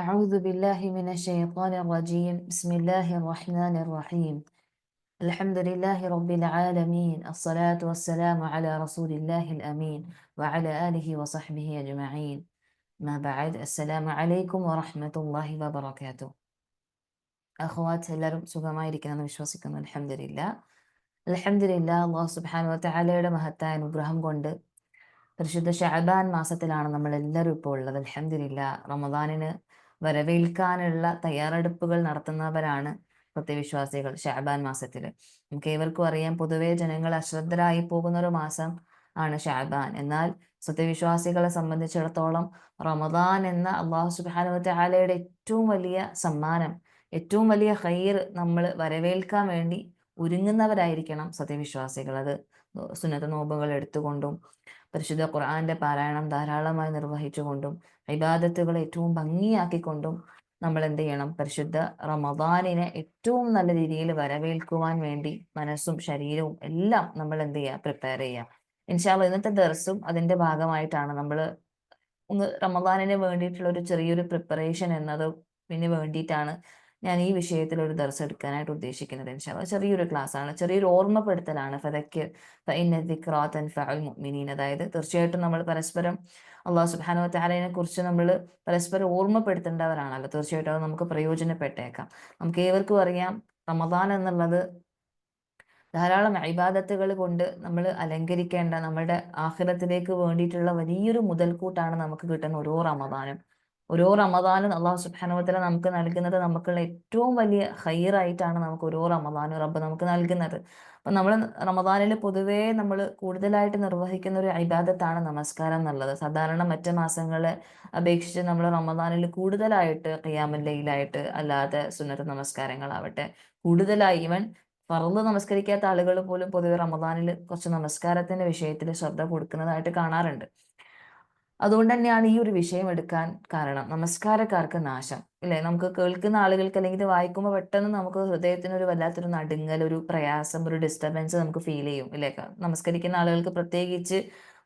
أعوذ بالله من الشيطان الرجيم بسم الله الرحمن الرحيم الحمد لله رب العالمين الصلاة والسلام على رسول الله الأمين وعلى آله وصحبه أجمعين ما بعد السلام عليكم ورحمة الله وبركاته أخوات എല്ലാവരും സുഖമായിരിക്കുന്നെന്ന് വിശ്വസിക്കുന്നു അൽഹംദുലില്ലാ അല്ലാഹു സുബ്ഹാനഹു വ തആലയുടെ മഹത്തായ അനുഗ്രഹം കൊണ്ട് പരിശുദ്ധ ഷഅബാൻ മാസത്തിലാണ് നമ്മൾ എല്ലാവരും ഇപ്പോൾ ഉള്ളത്. അൽഹംദുലില്ലാ റമദാനിന് വരവേൽക്കാനുള്ള തയ്യാറെടുപ്പുകൾ നടത്തുന്നവരാണ് സത്യവിശ്വാസികൾ. ഷഅബാൻ മാസത്തിൽ നമുക്ക് ഏവർക്കും അറിയാം, പൊതുവെ ജനങ്ങൾ അശ്രദ്ധരായി പോകുന്ന ഒരു മാസം ആണ് ഷഅബാൻ. എന്നാൽ സത്യവിശ്വാസികളെ സംബന്ധിച്ചിടത്തോളം റമദാൻ എന്ന അള്ളാഹു സുബ്ഹാനഹു വ തആലയുടെ ഏറ്റവും വലിയ സമ്മാനം, ഏറ്റവും വലിയ ഖൈർ നമ്മൾ വരവേൽക്കാൻ വേണ്ടി ഒരുങ്ങുന്നവരായിരിക്കണം സത്യവിശ്വാസികൾ. അത് സുന്നത്ത് നോമ്പുകൾ എടുത്തുകൊണ്ടും പരിശുദ്ധ ഖുർആന്റെ പാരായണം ധാരാളമായി നിർവഹിച്ചുകൊണ്ടും ഇബാദത്തുകൾ ഏറ്റവും ഭംഗിയാക്കിക്കൊണ്ടും നമ്മൾ എന്ത് ചെയ്യണം? പരിശുദ്ധ റമദാനിനെ ഏറ്റവും നല്ല രീതിയിൽ വരവേൽക്കുവാൻ വേണ്ടി മനസ്സും ശരീരവും എല്ലാം നമ്മൾ എന്ത് ചെയ്യുക? പ്രിപ്പയർ ചെയ്യുക. ഇൻഷാ അല്ലാഹ് ഇന്നത്തെ ദർസും അതിന്റെ ഭാഗമായിട്ടാണ്. നമ്മൾ ഒന്ന് റമദാനിന് വേണ്ടിയിട്ടുള്ള ഒരു ചെറിയൊരു പ്രിപ്പറേഷൻ എന്നതിന് വേണ്ടിയിട്ടാണ് ഞാൻ ഈ വിഷയത്തിൽ ഒരു ദർസ് എടുക്കാനായിട്ട് ഉദ്ദേശിക്കുന്നത്. ഇൻഷാ അല്ലാഹ് ചെറിയൊരു ക്ലാസ് ആണ്, ചെറിയൊരു ഓർമ്മപ്പെടുത്തലാണ്. ഫദക്കിർ ഫഇന്ന ദിക്റാ തൻഫഉൽ മുഅ്മിനീൻ. അതായത് തീർച്ചയായിട്ടും നമ്മൾ പരസ്പരം അള്ളാഹു സുബ്ഹാനഹു വ തആലയെ കുറിച്ച് നമ്മൾ പരസ്പരം ഓർമ്മപ്പെടുത്തേണ്ടവരാണല്ലോ. തീർച്ചയായിട്ടും അത് നമുക്ക് പ്രയോജനപ്പെട്ടേക്കാം. നമുക്ക് ഏവർക്കും അറിയാം, റമദാൻ എന്നുള്ളത് ധാരാളം ഇബാദത്തുകൾ കൊണ്ട് നമ്മൾ അലങ്കരിക്കേണ്ട, നമ്മുടെ ആഖിറത്തിലേക്ക് വേണ്ടിയിട്ടുള്ള വലിയൊരു മുതൽക്കൂട്ടാണ് നമുക്ക് കിട്ടുന്ന ഓരോ റമദാനും. ഓരോ റമദാനും അള്ളാഹു സുബ്ഹാനഹു വ തആല നമുക്ക് നൽകുന്നത് നമുക്കുള്ള ഏറ്റവും വലിയ ഖൈറായിട്ടാണ് നമുക്ക് ഓരോ റമദാനും റബ്ബ് നമുക്ക് നൽകുന്നത്. അപ്പം നമ്മൾ റമദാനിൽ പൊതുവേ നമ്മൾ കൂടുതലായിട്ട് നിർവഹിക്കുന്ന ഒരു ഇബാദത്താണ് നമസ്കാരം എന്നുള്ളത്. സാധാരണ മറ്റ് മാസങ്ങളെ അപേക്ഷിച്ച് നമ്മൾ റമദാനിൽ കൂടുതലായിട്ട് ഖിയാമുൽ ലൈലായിട്ട് അല്ലാതെ സുന്നത്ത് നമസ്കാരങ്ങളാവട്ടെ കൂടുതലായി, ഈവൻ ഫർള് നമസ്കരിക്കാത്ത ആളുകൾ പോലും പൊതുവെ റമദാനിൽ കുറച്ച് നമസ്കാരത്തിന്റെ വിഷയത്തിൽ ശ്രദ്ധ കൊടുക്കുന്നതായിട്ട് കാണാറുണ്ട്. അതുകൊണ്ട് തന്നെയാണ് ഈ ഒരു വിഷയം എടുക്കാൻ കാരണം. നമസ്കാരക്കാർക്ക് നാശം, ഇല്ലേ? നമുക്ക് കേൾക്കുന്ന ആളുകൾക്ക് അല്ലെങ്കിൽ ഇത് വായിക്കുമ്പോൾ പെട്ടെന്ന് നമുക്ക് ഹൃദയത്തിന് ഒരു വല്ലാത്തൊരു നടുങ്ങൽ, ഒരു പ്രയാസം, ഒരു ഡിസ്റ്റർബൻസ് നമുക്ക് ഫീൽ ചെയ്യും, ഇല്ലേ? നമസ്കരിക്കുന്ന ആളുകൾക്ക് പ്രത്യേകിച്ച്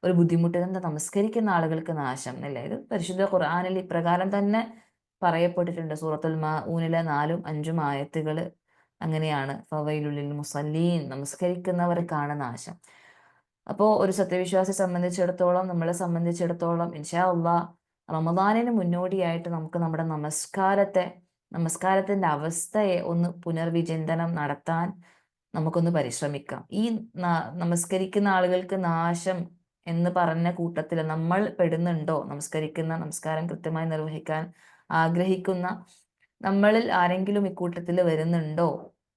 ഒരു ബുദ്ധിമുട്ട്. എന്താ നമസ്കരിക്കുന്ന ആളുകൾക്ക് നാശം, അല്ലേ? ഇത് പരിശുദ്ധ ഖുർആനിൽ ഇപ്രകാരം തന്നെ പറയപ്പെട്ടിട്ടുണ്ട്. സൂറത്തുൽ മാഊനിലെ 4ഉം 5ഉം ആയത്തുകൾ അങ്ങനെയാണ്. ഫവൈലുലിൽ മുസല്ലീൻ, നമസ്കരിക്കുന്നവർക്കാണ് നാശം. അപ്പോൾ ഒരു സത്യവിശ്വാസി സംബന്ധിച്ചിടത്തോളം, നമ്മളെ സംബന്ധിച്ചിടത്തോളം ഇൻഷാ അള്ളാഹ് റമദാനിന് മുന്നോടിയായിട്ട് നമുക്ക് നമ്മുടെ നമസ്കാരത്തിന്റെ അവസ്ഥയെ ഒന്ന് പുനർവിചിന്തനം നടത്താൻ നമുക്കൊന്ന് പരിശ്രമിക്കാം. ഈ നമസ്കരിക്കുന്ന ആളുകൾക്ക് നാശം എന്ന് പറഞ്ഞ കൂട്ടത്തിൽ നമ്മൾ പെടുന്നുണ്ടോ? നമസ്കാരം കൃത്യമായി നിർവഹിക്കാൻ ആഗ്രഹിക്കുന്ന നമ്മളിൽ ആരെങ്കിലും ഇക്കൂട്ടത്തിൽ വരുന്നുണ്ടോ?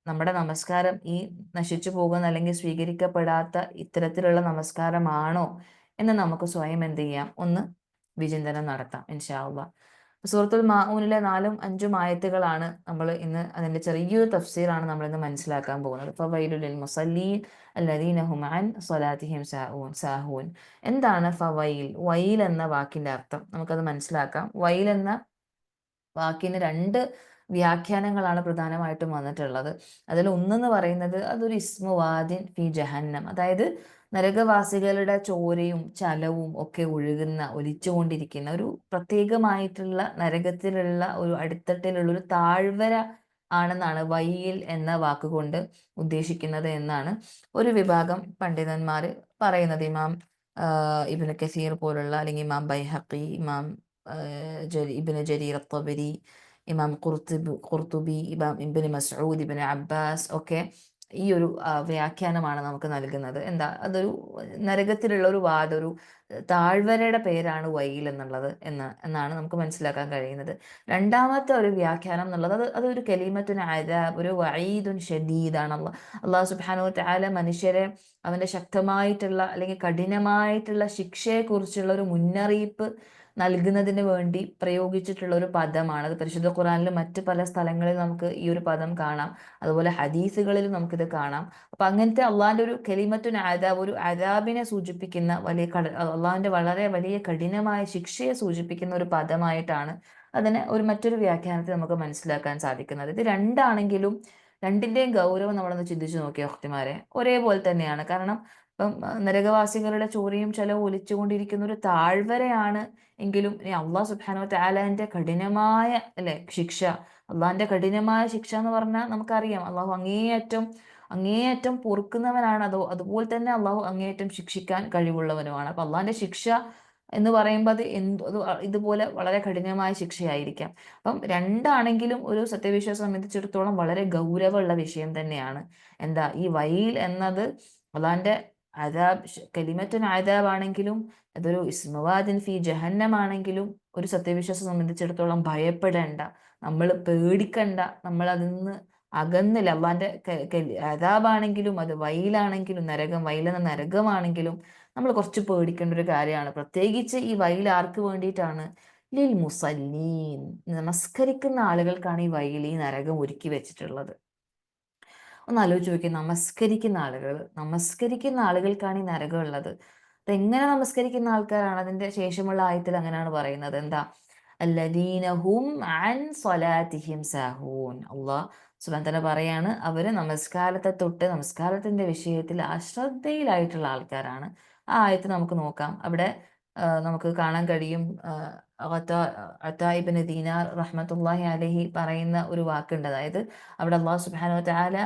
നമ്മുടെ നമസ്കാരം ഈ നശിച്ചു പോകുന്ന അല്ലെങ്കിൽ സ്വീകരിക്കപ്പെടാത്ത ഇത്തരത്തിലുള്ള നമസ്കാരമാണോ എന്ന് നമുക്ക് സ്വയം എന്ത് ചെയ്യാം? ഒന്ന് വിചിന്തനം നടത്താം ഇൻഷാ അള്ളാഹ്. സൂറത്തുൽ മാഊനിലെ 4ഉം 5ഉം ആയത്തുകളാണ് നമ്മൾ ഇന്ന്, അതിന്റെ ചെറിയൊരു തഫ്സീറാണ് നമ്മൾ ഇന്ന് മനസ്സിലാക്കാൻ പോകുന്നത്. ഫവൈലുൽ ലിൽ മുസല്ലീൻ അല്ലദീന ഹും അൻ സ്വലാത്തിഹിം സാഹൂൻ. എന്താണ് ഫവൈൽ? വൈൽ എന്ന വാക്കിന്റെ അർത്ഥം നമുക്കത് മനസ്സിലാക്കാം. വൈൽ എന്ന വാക്കിന് രണ്ട് വ്യാഖ്യാനങ്ങളാണ് പ്രധാനമായിട്ടും വന്നിട്ടുള്ളത്. അതിൽ ഒന്നെന്ന് പറയുന്നത് അതൊരു ഇസ്മു വാദിൻ ഫി ജഹന്നം, അതായത് നരകവാസികളുടെ ചോരയും ചലവും ഒക്കെ ഒലിച്ചുകൊണ്ടിരിക്കുന്ന ഒരു പ്രത്യേകമായിട്ടുള്ള നരകത്തിലുള്ള ഒരു അടിത്തട്ടിലുള്ള ഒരു താഴ്വര ആണെന്നാണ് വൈയിൽ എന്ന വാക്കുകൊണ്ട് ഉദ്ദേശിക്കുന്നത് എന്നാണ് ഒരു വിഭാഗം പണ്ഡിതന്മാർ പറയുന്നത്. ഇമാം ഇബ്നു കസീർ പോലുള്ള, അല്ലെങ്കിൽ ഇമാം ബൈഹഖി, ഇമാം ഇബ്നു ജരീർ അത്തബരി, ഇമാം ഖുർത്തുബി, ഇമാം ഇബ്നു മസ്ഊദ്, ഇബ്നു അബ്ബാസ് ഒക്കെ ഈ ഒരു വ്യാഖ്യാനമാണ് നമുക്ക് നൽകുന്നത്. എന്താ അതൊരു നരകത്തിലുള്ള ഒരു ഒരു താഴ്വരയുടെ പേരാണ് വൈൽ എന്നുള്ളത് എന്നാണ് നമുക്ക് മനസ്സിലാക്കാൻ കഴിയുന്നത്. രണ്ടാമത്തെ ഒരു വ്യാഖ്യാനം എന്നുള്ളത് അതൊരു കലിമത്തുൻ അദാബ്, ഒരു വഈദുൻ ഷദീദാണ്. അല്ലാഹു സുബ്ഹാനഹു വ തആല മനുഷ്യരെ അവന്റെ ശക്തമായിട്ടുള്ള അല്ലെങ്കിൽ കഠിനമായിട്ടുള്ള ശിക്ഷയെക്കുറിച്ചുള്ള ഒരു മുന്നറിയിപ്പ് നൽകുന്നതിന് വേണ്ടി പ്രയോഗിച്ചിട്ടുള്ള ഒരു പദമാണ്. അത് പരിശുദ്ധ ഖുർആനിൽ മറ്റ് പല സ്ഥലങ്ങളിൽ നമുക്ക് ഈ ഒരു പദം കാണാം. അതുപോലെ ഹദീസുകളിലും നമുക്കിത് കാണാം. അപ്പൊ അങ്ങനത്തെ അള്ളാഹിന്റെ ഒരു കലിമത്തുൻ അദാബ്, ഒരു അദാബിനെ സൂചിപ്പിക്കുന്ന അള്ളാഹിന്റെ വളരെ വലിയ കഠിനമായ ശിക്ഷയെ സൂചിപ്പിക്കുന്ന ഒരു പദമായിട്ടാണ് അതിനെ മറ്റൊരു വ്യാഖ്യാനത്തിൽ നമുക്ക് മനസ്സിലാക്കാൻ സാധിക്കുന്നത്. ഇത് രണ്ടാണെങ്കിലും രണ്ടിന്റെയും ഗൗരവം നമ്മളൊന്ന് ചിന്തിച്ചു നോക്കിയ ഒഖ്തിമാരെ ഒരേപോലെ തന്നെയാണ്. കാരണം ഇപ്പം നരകവാസികളുടെ ചോരയും ചെലവും ഒലിച്ചുകൊണ്ടിരിക്കുന്ന ഒരു താഴ്വരയാണ് എങ്കിലും ഇനി അള്ളാഹു സുബ്ഹാനഹു വ തആലന്റെ കഠിനമായ അല്ലെ ശിക്ഷ, അള്ളാഹിന്റെ കഠിനമായ ശിക്ഷ എന്ന് പറഞ്ഞാൽ നമുക്കറിയാം അള്ളാഹു അങ്ങേയറ്റം പൊറുക്കുന്നവനാണ്. അതുപോലെ തന്നെ അള്ളാഹു അങ്ങേയറ്റം ശിക്ഷിക്കാൻ കഴിവുള്ളവനുമാണ്. അപ്പൊ അള്ളാഹിന്റെ ശിക്ഷ എന്ന് പറയുമ്പോൾ അത് ഇതുപോലെ വളരെ കഠിനമായ ശിക്ഷയായിരിക്കാം. അപ്പം രണ്ടാണെങ്കിലും ഒരു സത്യവിശ്വാസം സംബന്ധിച്ചിടത്തോളം വളരെ ഗൗരവമുള്ള വിഷയം തന്നെയാണ്. എന്താ ഈ വൈൽ എന്നത് അള്ളാഹിന്റെ അദാബ്, കലിമത്തുൻ അദാബ് ആണെങ്കിലും അതൊരു ഇസ്മുവാദിൻ ഫി ജഹന്നം ആണെങ്കിലും ഒരു സത്യവിശ്വാസം സംബന്ധിച്ചിടത്തോളം ഭയപ്പെടേണ്ട, നമ്മൾ പേടിക്കണ്ട, നമ്മൾ അതിൽ നിന്ന് അകന്നില്ല. അള്ളാന്റെ അദാബാണെങ്കിലും അത് വൈലാണെങ്കിലും വൈലെന്ന നരകമാണെങ്കിലും നമ്മൾ കുറച്ച് പേടിക്കേണ്ട ഒരു കാര്യമാണ്. പ്രത്യേകിച്ച് ഈ വൈൽ ആർക്ക് വേണ്ടിയിട്ടാണ്? ലിൽ മുസല്ലീൻ, നമസ്കരിക്കുന്ന ആളുകൾക്കാണ് ഈ വൈൽ, ഈ നരകം ഒരുക്കി വെച്ചിട്ടുള്ളത്. ഒന്ന് ആലോചിച്ച് നോക്കി, നമസ്കരിക്കുന്ന ആളുകൾക്കാണ് ഈ നരകം ഉള്ളത്. അതെങ്ങനെ നമസ്കരിക്കുന്ന ആൾക്കാരാണ്? അതിന്റെ ശേഷമുള്ള ആയത്തിൽ അങ്ങനെയാണ് പറയുന്നത്. എന്താ? അല്ലദീന ഹും അൻ സ്വലാത്തിഹിം സാഹൂൻ. അള്ളാഹ് സുബ്ഹാനഹു വ തആല പറയാണ്, അവര് നമസ്കാരത്തെ തൊട്ട് നമസ്കാരത്തിന്റെ വിഷയത്തിൽ അശ്രദ്ധയിലായിട്ടുള്ള ആൾക്കാരാണ്. ആ ആയത്ത് നമുക്ക് നോക്കാം. അവിടെ നമുക്ക് കാണാൻ കഴിയും, അത്താ ഇബ്നു ദീനാർ റഹ്മത്തുള്ളാഹി അലൈഹി പറയുന്ന ഒരു വാക്കുണ്ട്. അതായത് അവിടെ അള്ളാഹു സുബ്ഹാനഹു വ തആല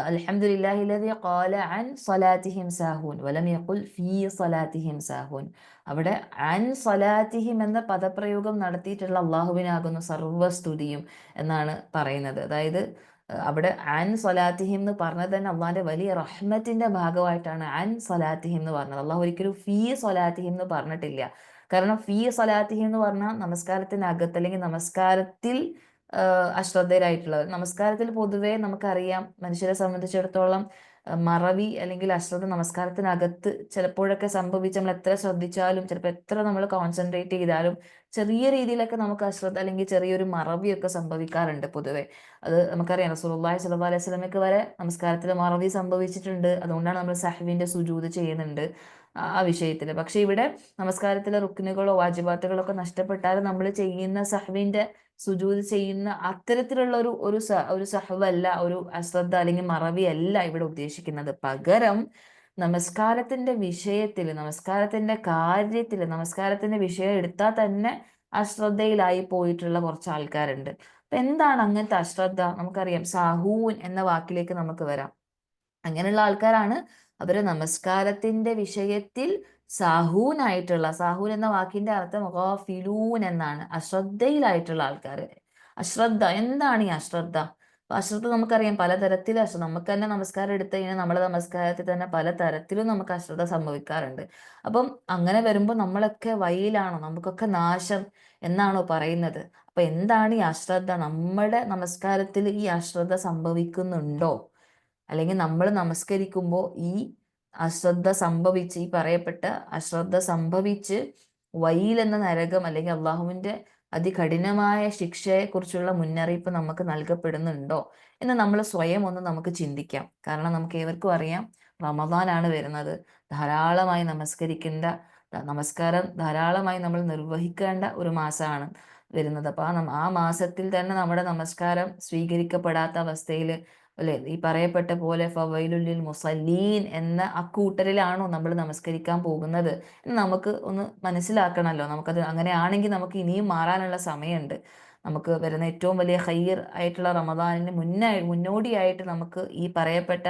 അൽഹംദുലില്ലാഹി ലദി ഖാല അൻ സ്വലാത്തിഹിം സാഹൂൻ വലം യഖുൽ ഫീ സ്വലാത്തിഹിം സാഹൂൻ. അവിടെ അൻ സ്വലാത്തിഹിം എന്ന പദപ്രയോഗം നടത്തിയിട്ടുള്ള അള്ളാഹുവിനാകുന്നു സർവ്വസ്തുതിയും എന്നാണ് പറയുന്നത്. അതായത് അവിടെ അൻ സ്വലാത്തിഹിം എന്ന് പറഞ്ഞത് തന്നെ അള്ളാഹിന്റെ വലിയ റഹ്മത്തിന്റെ ഭാഗമായിട്ടാണ് അൻ സ്വലാത്തിഹിം എന്ന് പറഞ്ഞത്. അള്ളാഹു ഒരിക്കലും ഫീ സ്വലാത്തിഹിം എന്ന് പറഞ്ഞിട്ടില്ല. കാരണം ഫീ സ്വലാത്തിഹിം എന്ന് പറഞ്ഞാൽ നമസ്കാരത്തിനകത്ത് അല്ലെങ്കിൽ നമസ്കാരത്തിൽ അശ്രദ്ധരായിട്ടുള്ളവർ. നമസ്കാരത്തിൽ പൊതുവേ നമുക്കറിയാം, മനുഷ്യരെ സംബന്ധിച്ചിടത്തോളം മറവി അല്ലെങ്കിൽ അശ്രദ്ധ നമസ്കാരത്തിനകത്ത് ചിലപ്പോഴൊക്കെ സംഭവിച്ച് നമ്മൾ എത്ര ശ്രദ്ധിച്ചാലും ചിലപ്പോൾ എത്ര നമ്മൾ കോൺസെൻട്രേറ്റ് ചെയ്താലും ചെറിയ രീതിയിലൊക്കെ നമുക്ക് അശ്രദ്ധ അല്ലെങ്കിൽ ചെറിയൊരു മറവിയൊക്കെ സംഭവിക്കാറുണ്ട് പൊതുവെ. അത് നമുക്കറിയാം, റസൂലുള്ളാഹി സ്വല്ലല്ലാഹു അലൈഹി വസല്ലമയ്ക്ക് വരെ നമസ്കാരത്തിൽ മറവി സംഭവിച്ചിട്ടുണ്ട്. അതുകൊണ്ടാണ് നമ്മൾ സഹ്വിന്റെ സുജൂദ് ചെയ്യുന്നുണ്ട് ആ വിഷയത്തിൽ. പക്ഷെ ഇവിടെ നമസ്കാരത്തിലെ റുക്നുകളോ വാജിബാത്തുകളോ ഒക്കെ നഷ്ടപ്പെട്ടാൽ നമ്മൾ ചെയ്യുന്ന സഹ്വിന്റെ സുജൂദ് ചെയ്യുന്ന അത്തരത്തിലുള്ള ഒരു സഹവല്ല, ഒരു അശ്രദ്ധ അല്ലെങ്കിൽ മറവിയല്ല ഇവിടെ ഉദ്ദേശിക്കുന്നത്. പകരം നമസ്കാരത്തിന്റെ വിഷയത്തിൽ, നമസ്കാരത്തിന്റെ കാര്യത്തിൽ, നമസ്കാരത്തിന്റെ വിഷയം എടുത്താൽ തന്നെ അശ്രദ്ധയിലായി പോയിട്ടുള്ള കുറച്ച് ആൾക്കാരുണ്ട്. അപ്പൊ എന്താണ് അങ്ങനത്തെ അശ്രദ്ധ? നമുക്കറിയാം, സാഹൂൻ എന്ന വാക്കിലേക്ക് നമുക്ക് വരാം. അങ്ങനെയുള്ള ആൾക്കാരാണ് അവര് നമസ്കാരത്തിന്റെ വിഷയത്തിൽ സാഹൂൻ എന്ന വാക്കിന്റെ അർത്ഥം ഗാഫിലൂൻ എന്നാണ്, അശ്രദ്ധയിലായിട്ടുള്ള ആൾക്കാർ. അശ്രദ്ധ എന്താണ് ഈ അശ്രദ്ധ? അശ്രദ്ധ നമുക്കറിയാം പലതരത്തിൽ. നമുക്ക് തന്നെ നമസ്കാരം എടുത്തു കഴിഞ്ഞാൽ നമ്മുടെ നമസ്കാരത്തിൽ തന്നെ പലതരത്തിലും നമുക്ക് അശ്രദ്ധ സംഭവിക്കാറുണ്ട്. അപ്പം അങ്ങനെ വരുമ്പോൾ നമ്മളൊക്കെ വഴിയിലാണോ, നമുക്കൊക്കെ നാശം എന്നാണോ പറയുന്നത്? അപ്പൊ എന്താണ് ഈ അശ്രദ്ധ? നമ്മുടെ നമസ്കാരത്തിൽ ഈ അശ്രദ്ധ സംഭവിക്കുന്നുണ്ടോ? അല്ലെങ്കിൽ നമ്മൾ നമസ്കരിക്കുമ്പോൾ ഈ പറയപ്പെട്ട അശ്രദ്ധ സംഭവിച്ച് വൈൽ എന്ന നരകം അല്ലെങ്കിൽ അള്ളാഹുവിന്റെ അതികഠിനമായ ശിക്ഷയെക്കുറിച്ചുള്ള മുന്നറിയിപ്പ് നമുക്ക് നൽകപ്പെടുന്നുണ്ടോ എന്ന് നമ്മൾ സ്വയം ഒന്ന് നമുക്ക് ചിന്തിക്കാം. കാരണം നമുക്ക് ഏവർക്കും അറിയാം, റമദാനാണ് വരുന്നത്. ധാരാളമായി നമസ്കാരം ധാരാളമായി നമ്മൾ നിർവഹിക്കേണ്ട ഒരു മാസമാണ് വരുന്നത്. അപ്പൊ ആ മാസത്തിൽ തന്നെ നമ്മുടെ നമസ്കാരം സ്വീകരിക്കപ്പെടാത്ത അവസ്ഥയിൽ അല്ലെ, ഈ പറയപ്പെട്ട പോലെ ഫവൈലുൽ മുസല്ലീൻ എന്ന അക്കൂട്ടരിലാണോ നമ്മൾ നമസ്കരിക്കാൻ പോകുന്നത് എന്ന് നമുക്ക് ഒന്ന് മനസ്സിലാക്കണമല്ലോ. നമുക്കത് അങ്ങനെയാണെങ്കിൽ നമുക്ക് ഇനിയും മാറാനുള്ള സമയമുണ്ട്. നമുക്ക് വരുന്ന ഏറ്റവും വലിയ ഖൈർ ആയിട്ടുള്ള റമദാനിന് മുന്നോടിയായിട്ട് നമുക്ക് ഈ പറയപ്പെട്ട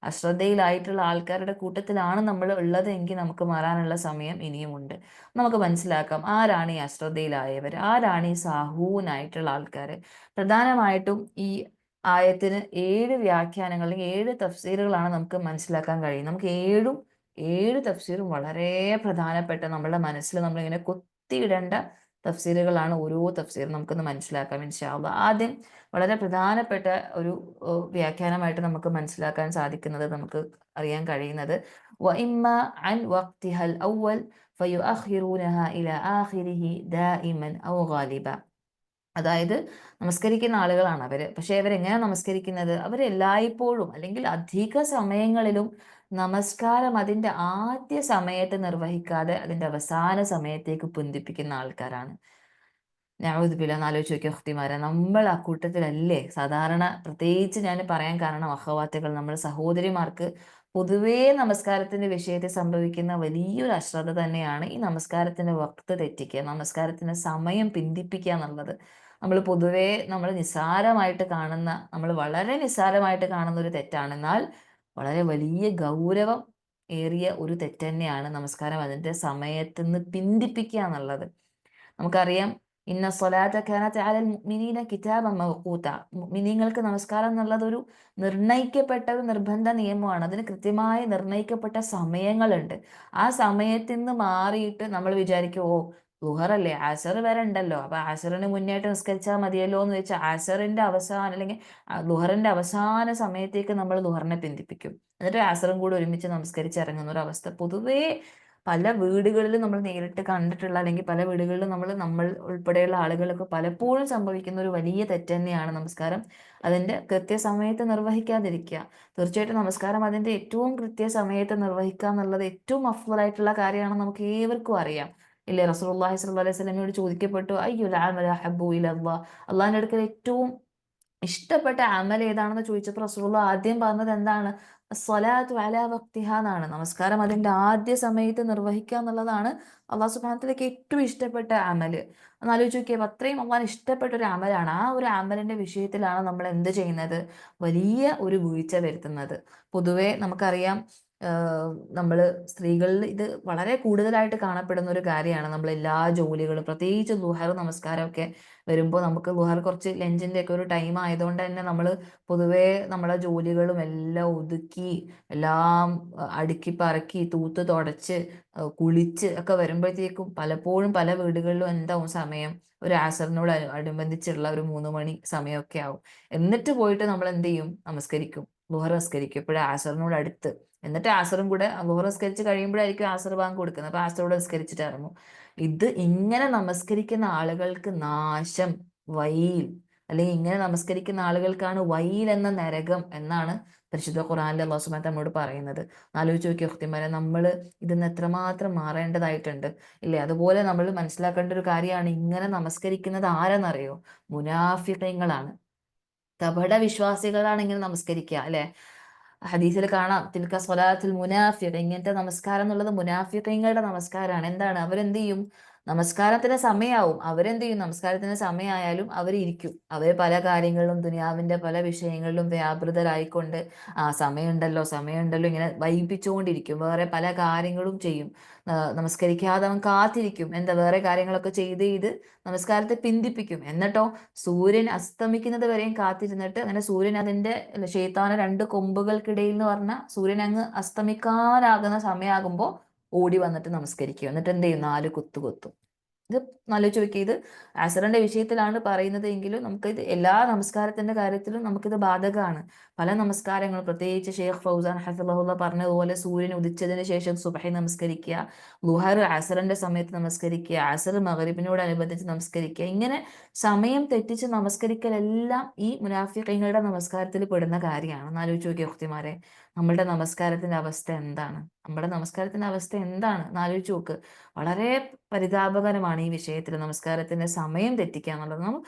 അശ്രദ്ധയിലായിട്ടുള്ള ആൾക്കാരുടെ കൂട്ടത്തിലാണ് നമ്മൾ ഉള്ളത് എങ്കിൽ നമുക്ക് മാറാനുള്ള സമയം ഇനിയുമുണ്ട്. നമുക്ക് മനസ്സിലാക്കാം ആരാണ് ഈ അശ്രദ്ധയിലായവർ, ആരാണ് ഈ സാഹൂനായിട്ടുള്ള ആൾക്കാർ. പ്രധാനമായിട്ടും ഈ ആയത്തിന് 7 വ്യാഖ്യാനങ്ങൾ അല്ലെങ്കിൽ 7 തഫ്സീറുകളാണ് നമുക്ക് മനസ്സിലാക്കാൻ കഴിയും. നമുക്ക് ഏഴ് തഫ്സീറും വളരെ പ്രധാനപ്പെട്ട, നമ്മുടെ മനസ്സിൽ നമ്മളിങ്ങനെ കൊത്തിയിടേണ്ട തഫ്സീറുകളാണ് ഓരോ തഫ്സീറും. നമുക്കൊന്ന് മനസ്സിലാക്കാം ഇൻഷാ അല്ലാഹ്. ആദ്യം വളരെ പ്രധാനപ്പെട്ട ഒരു വ്യാഖ്യാനമായിട്ട് നമുക്ക് മനസ്സിലാക്കാൻ സാധിക്കുന്നത്, നമുക്ക് അറിയാൻ കഴിയുന്നത് വഇമ്മ അൻ വഖ്തിഹൽ അവ്വൽ ഫയുഅഖിറൂനഹ ഇലാ ആഖിരിഹി ദായിമൻ ഔ ഗാലിബ. അതായത് നമസ്കരിക്കുന്ന ആളുകളാണ് അവര്. പക്ഷെ അവരെങ്ങനെ നമസ്കരിക്കുന്നത്? അവരെല്ലായ്പ്പോഴും അല്ലെങ്കിൽ അധിക സമയങ്ങളിലും നമസ്കാരം അതിന്റെ ആദ്യ സമയത്ത് നിർവഹിക്കാതെ അതിന്റെ അവസാന സമയത്തേക്ക് പൊന്തിപ്പിക്കുന്ന ആൾക്കാരാണ്. നഊദുബില്ലാ, ഒന്ന് ആലോചിച്ച് നോക്കിയ ഉഖ്തിമാരെ, നമ്മൾ ആ കൂട്ടത്തിലല്ലേ? സാധാരണ പ്രത്യേകിച്ച് ഞാൻ പറയാൻ കാരണം അഖവാത്തുകൾ, നമ്മൾ സഹോദരിമാർക്ക് പൊതുവേ നമസ്കാരത്തിന്റെ വിഷയത്തിൽ സംഭവിക്കുന്ന വലിയൊരു അശ്രദ്ധ തന്നെയാണ് ഈ നമസ്കാരത്തിന്റെ വക്ത് തെറ്റിക്കുക, നമസ്കാരത്തിന്റെ സമയം പിന്തിപ്പിക്കുക എന്നുള്ളത്. നമ്മൾ പൊതുവേ നമ്മൾ നിസ്സാരമായിട്ട് കാണുന്ന, നമ്മൾ വളരെ നിസ്സാരമായിട്ട് കാണുന്ന ഒരു തെറ്റാണ്. എന്നാൽ വളരെ വലിയ ഗൗരവം ഏറിയ ഒരു തെറ്റ് തന്നെയാണ് നമസ്കാരം അതിന്റെ സമയത്തുനിന്ന് പിന്തിപ്പിക്കുക എന്നുള്ളത്. നമുക്കറിയാം, ഇന്ന സ്വലാത്ത കാനത്ത് അലൽ മുഅ്മിനീന കിതാബൻ മൗഖൂത. മുഅ്മിനീങ്ങൾക്ക് നമസ്കാരം എന്നുള്ളത് ഒരു നിർണയിക്കപ്പെട്ട ഒരു നിർബന്ധ നിയമമാണ്. അതിന് കൃത്യമായി നിർണയിക്കപ്പെട്ട സമയങ്ങളുണ്ട്. ആ സമയത്തിൽ നിന്ന് മാറിയിട്ട് നമ്മൾ വിചാരിക്കും, ഓ ളുഹറല്ലേ, അസർ വരെ ഉണ്ടല്ലോ, അപ്പൊ അസറിന് മുന്നായിട്ട് നിസ്കരിച്ചാൽ മതിയല്ലോ എന്ന് വെച്ചാൽ അസറിന്റെ അവസാനം അല്ലെങ്കിൽ ളുഹറിന്റെ അവസാന സമയത്തേക്ക് നമ്മൾ ളുഹറിനെ പിന്തിപ്പിക്കും. എന്നിട്ട് അസറും കൂടി ഒരുമിച്ച് നമസ്കരിച്ച് ഇറങ്ങുന്ന ഒരു അവസ്ഥ പൊതുവേ പല വീടുകളിലും നമ്മൾ നേരിട്ട് കണ്ടിട്ടുള്ള, അല്ലെങ്കിൽ പല വീടുകളിലും നമ്മൾ ഉൾപ്പെടെയുള്ള ആളുകളൊക്കെ പലപ്പോഴും സംഭവിക്കുന്ന ഒരു വലിയ തെറ്റ് തന്നെയാണ് നമസ്കാരം അതിന്റെ കൃത്യസമയത്ത് നിർവഹിക്കാതിരിക്കുക. തീർച്ചയായിട്ടും നമസ്കാരം അതിന്റെ ഏറ്റവും കൃത്യസമയത്ത് നിർവഹിക്കുക എന്നുള്ളത് ഏറ്റവും അഫ്ളലായിട്ടുള്ള കാര്യമാണെന്ന് നമുക്ക് ഏവർക്കും അറിയാം. ഇല്ലേ? റസൂലുള്ളാഹി സ്വല്ലല്ലാഹു അലൈഹി വസല്ലമയോട് ചോദിക്കപ്പെട്ടു, അയ്യുൽ അമലി അഹബ്ബു ഇലല്ലാഹ്, അള്ളാഹിന്റെ അടുക്കൽ ഏറ്റവും ഇഷ്ടപ്പെട്ട അമൽ ഏതാണെന്ന് ചോദിച്ചപ്പോൾ റസൂലുള്ളാഹി ആദ്യം പറഞ്ഞത് എന്താണ്? സ്വലാത്തു അലാ വക്തിഹ എന്നാണ്. നമസ്കാരം അതിന്റെ ആദ്യ സമയത്ത് നിർവഹിക്കുക എന്നുള്ളതാണ് അള്ളാഹു സുബ്ഹാനഹു വതആലയ്ക്ക് ഏറ്റവും ഇഷ്ടപ്പെട്ട അമല്. ഒന്ന് ആലോചിച്ച് നോക്കിയേ, അത്രയും അള്ളാഹിന് ഇഷ്ടപ്പെട്ട ഒരു അമലാണ്. ആ ഒരു അമലിന്റെ വിഷയത്തിലാണ് നമ്മൾ എന്ത് ചെയ്യുന്നത്? വലിയ ഒരു വീഴ്ച വരുത്തുന്നത്. പൊതുവെ നമുക്കറിയാം, നമ്മൾ സ്ത്രീകളിൽ ഇത് വളരെ കൂടുതലായിട്ട് കാണപ്പെടുന്ന ഒരു കാര്യമാണ്. നമ്മൾ എല്ലാ ജോലികളും, പ്രത്യേകിച്ച് ളുഹർ നമസ്കാരമൊക്കെ വരുമ്പോൾ, നമുക്ക് ളുഹർ കുറച്ച് ലഞ്ചിന്റെ ഒക്കെ ഒരു ടൈം ആയതുകൊണ്ട് തന്നെ നമ്മൾ പൊതുവേ നമ്മളെ ജോലികളും എല്ലാം ഒതുക്കി, എല്ലാം അടുക്കി പറക്കി തൂത്ത് തുടച്ച് കുളിച്ച് ഒക്കെ വരുമ്പോഴത്തേക്കും പലപ്പോഴും പല വീടുകളിലും എന്താവും സമയം? ഒരു ആസറിനോട് അനുബന്ധിച്ചുള്ള ഒരു 3 മണി സമയമൊക്കെ ആവും. എന്നിട്ട് പോയിട്ട് നമ്മൾ എന്ത് ചെയ്യും? നമസ്കരിക്കും, ളുഹർ നമസ്കരിക്കും, എപ്പോഴും ആസറിനോട് അടുത്ത്. എന്നിട്ട് ആസറും കൂടെ, ളുഹർ നിസ്കരിച്ച് കഴിയുമ്പോഴായിരിക്കും ആസർ ബാങ്ക് കൊടുക്കുന്നത്, അപ്പൊ ആസറോട് നിസ്കരിച്ചിട്ട് ഇറങ്ങും. ഇത് ഇങ്ങനെ നമസ്കരിക്കുന്ന ആളുകൾക്ക് നാശം, വൈൽ, അല്ലെങ്കിൽ ഇങ്ങനെ നമസ്കരിക്കുന്ന ആളുകൾക്കാണ് വൈൽ എന്ന നരകം എന്നാണ് പരിശുദ്ധ ഖുർആനിൽ അല്ലാഹു സുബ്ഹാനഹു വ തആല നമ്മോട് പറയുന്നത്. ആലോചിച്ച് നോക്കിയ ഉഖ്തിമാരെ, നമ്മൾ ഇതിന്ന് എത്രമാത്രം മാറേണ്ടതായിട്ടുണ്ട്, ഇല്ലേ? അതുപോലെ നമ്മൾ മനസ്സിലാക്കേണ്ട ഒരു കാര്യമാണ്, ഇങ്ങനെ നമസ്കരിക്കുന്നത് ആരെന്നറിയോ? മുനാഫിഖീങ്ങളാണ്, കപട വിശ്വാസികളാണ് ഇങ്ങനെ നമസ്കരിക്കുക, അല്ലെ? ഹദീസിൽ കാണാം, തിൽക സ്വലാത്തുൽ മുനാഫിഖ്, ഇങ്ങനത്തെ നമസ്കാരം എന്നുള്ളത് മുനാഫിഖീങ്ങളുടെ നമസ്കാരമാണ്. എന്താണ്? അവരെന്ത് ചെയ്യും? നമസ്കാരത്തിന് സമയമാവും, അവരെന്ത് ചെയ്യും? നമസ്കാരത്തിന് സമയമായാലും അവരിയ്ക്കും, അവര് പല കാര്യങ്ങളിലും ദുനിയാവിന്റെ പല വിഷയങ്ങളിലും വ്യാപൃതരായിക്കൊണ്ട്, ആ സമയമുണ്ടല്ലോ സമയമുണ്ടല്ലോ ഇങ്ങനെ വൈകിപ്പിച്ചുകൊണ്ടിരിക്കും, വേറെ പല കാര്യങ്ങളും ചെയ്യും. നമസ്കരിക്കാതെ അവൻ കാത്തിരിക്കും, എന്താ വേറെ കാര്യങ്ങളൊക്കെ ചെയ്ത് നമസ്കാരത്തെ പിന്തിപ്പിക്കും. എന്നിട്ടോ സൂര്യൻ അസ്തമിക്കുന്നത് വരെയും കാത്തിരുന്നിട്ട്, അങ്ങനെ സൂര്യൻ അതിന്റെ ശൈത്താന് രണ്ട് കൊമ്പുകൾക്കിടയിൽ എന്ന് പറഞ്ഞാൽ സൂര്യൻ അങ്ങ് അസ്തമിക്കാനാകുന്ന സമയമാകുമ്പോൾ ഓടി വന്നിട്ട് നമസ്കരിക്കും. എന്നിട്ട് എന്ത് ചെയ്യും? 4 കുത്തു കുത്തും. ഇത് ആലോചിച്ച് നോക്കി, ഇത് അസറിന്റെ വിഷയത്തിലാണ് പറയുന്നത് എങ്കിലും നമുക്ക് ഇത് എല്ലാ നമസ്കാരത്തിന്റെ കാര്യത്തിലും നമുക്കിത് ബാധകമാണ്. പല നമസ്കാരങ്ങളും, പ്രത്യേകിച്ച് ഷെയ്ഖ് ഫൗസാൻ ഹഫിളഹുല്ല പറഞ്ഞതുപോലെ സൂര്യൻ ഉദിച്ചതിന് ശേഷം സുബഹി നമസ്കരിക്കുക, ലുഹർ അസറിന്റെ സമയത്ത് നമസ്കരിക്കുക, അസർ മഗ്രിബിനോടനുബന്ധിച്ച് നമസ്കരിക്കുക, ഇങ്ങനെ സമയം തെറ്റിച്ച് നമസ്കരിക്കലെല്ലാം ഈ മുനാഫിഖീങ്ങളുടെ നമസ്കാരത്തിൽ പെടുന്ന കാര്യമാണ്. ഒന്ന് ആലോചിച്ച് നോക്കിയ ഉഖ്തിമാരെ, നമ്മളുടെ നമസ്കാരത്തിന്റെ അവസ്ഥ എന്താണ്? നമ്മുടെ നമസ്കാരത്തിന്റെ അവസ്ഥ എന്താണ് എന്ന് ആലോചിച്ച് നോക്ക്. വളരെ പരിതാപകരമാണ് ഈ വിഷയത്തിൽ നമസ്കാരത്തിന്റെ സമയം തെറ്റിക്കുക എന്നുള്ളത്.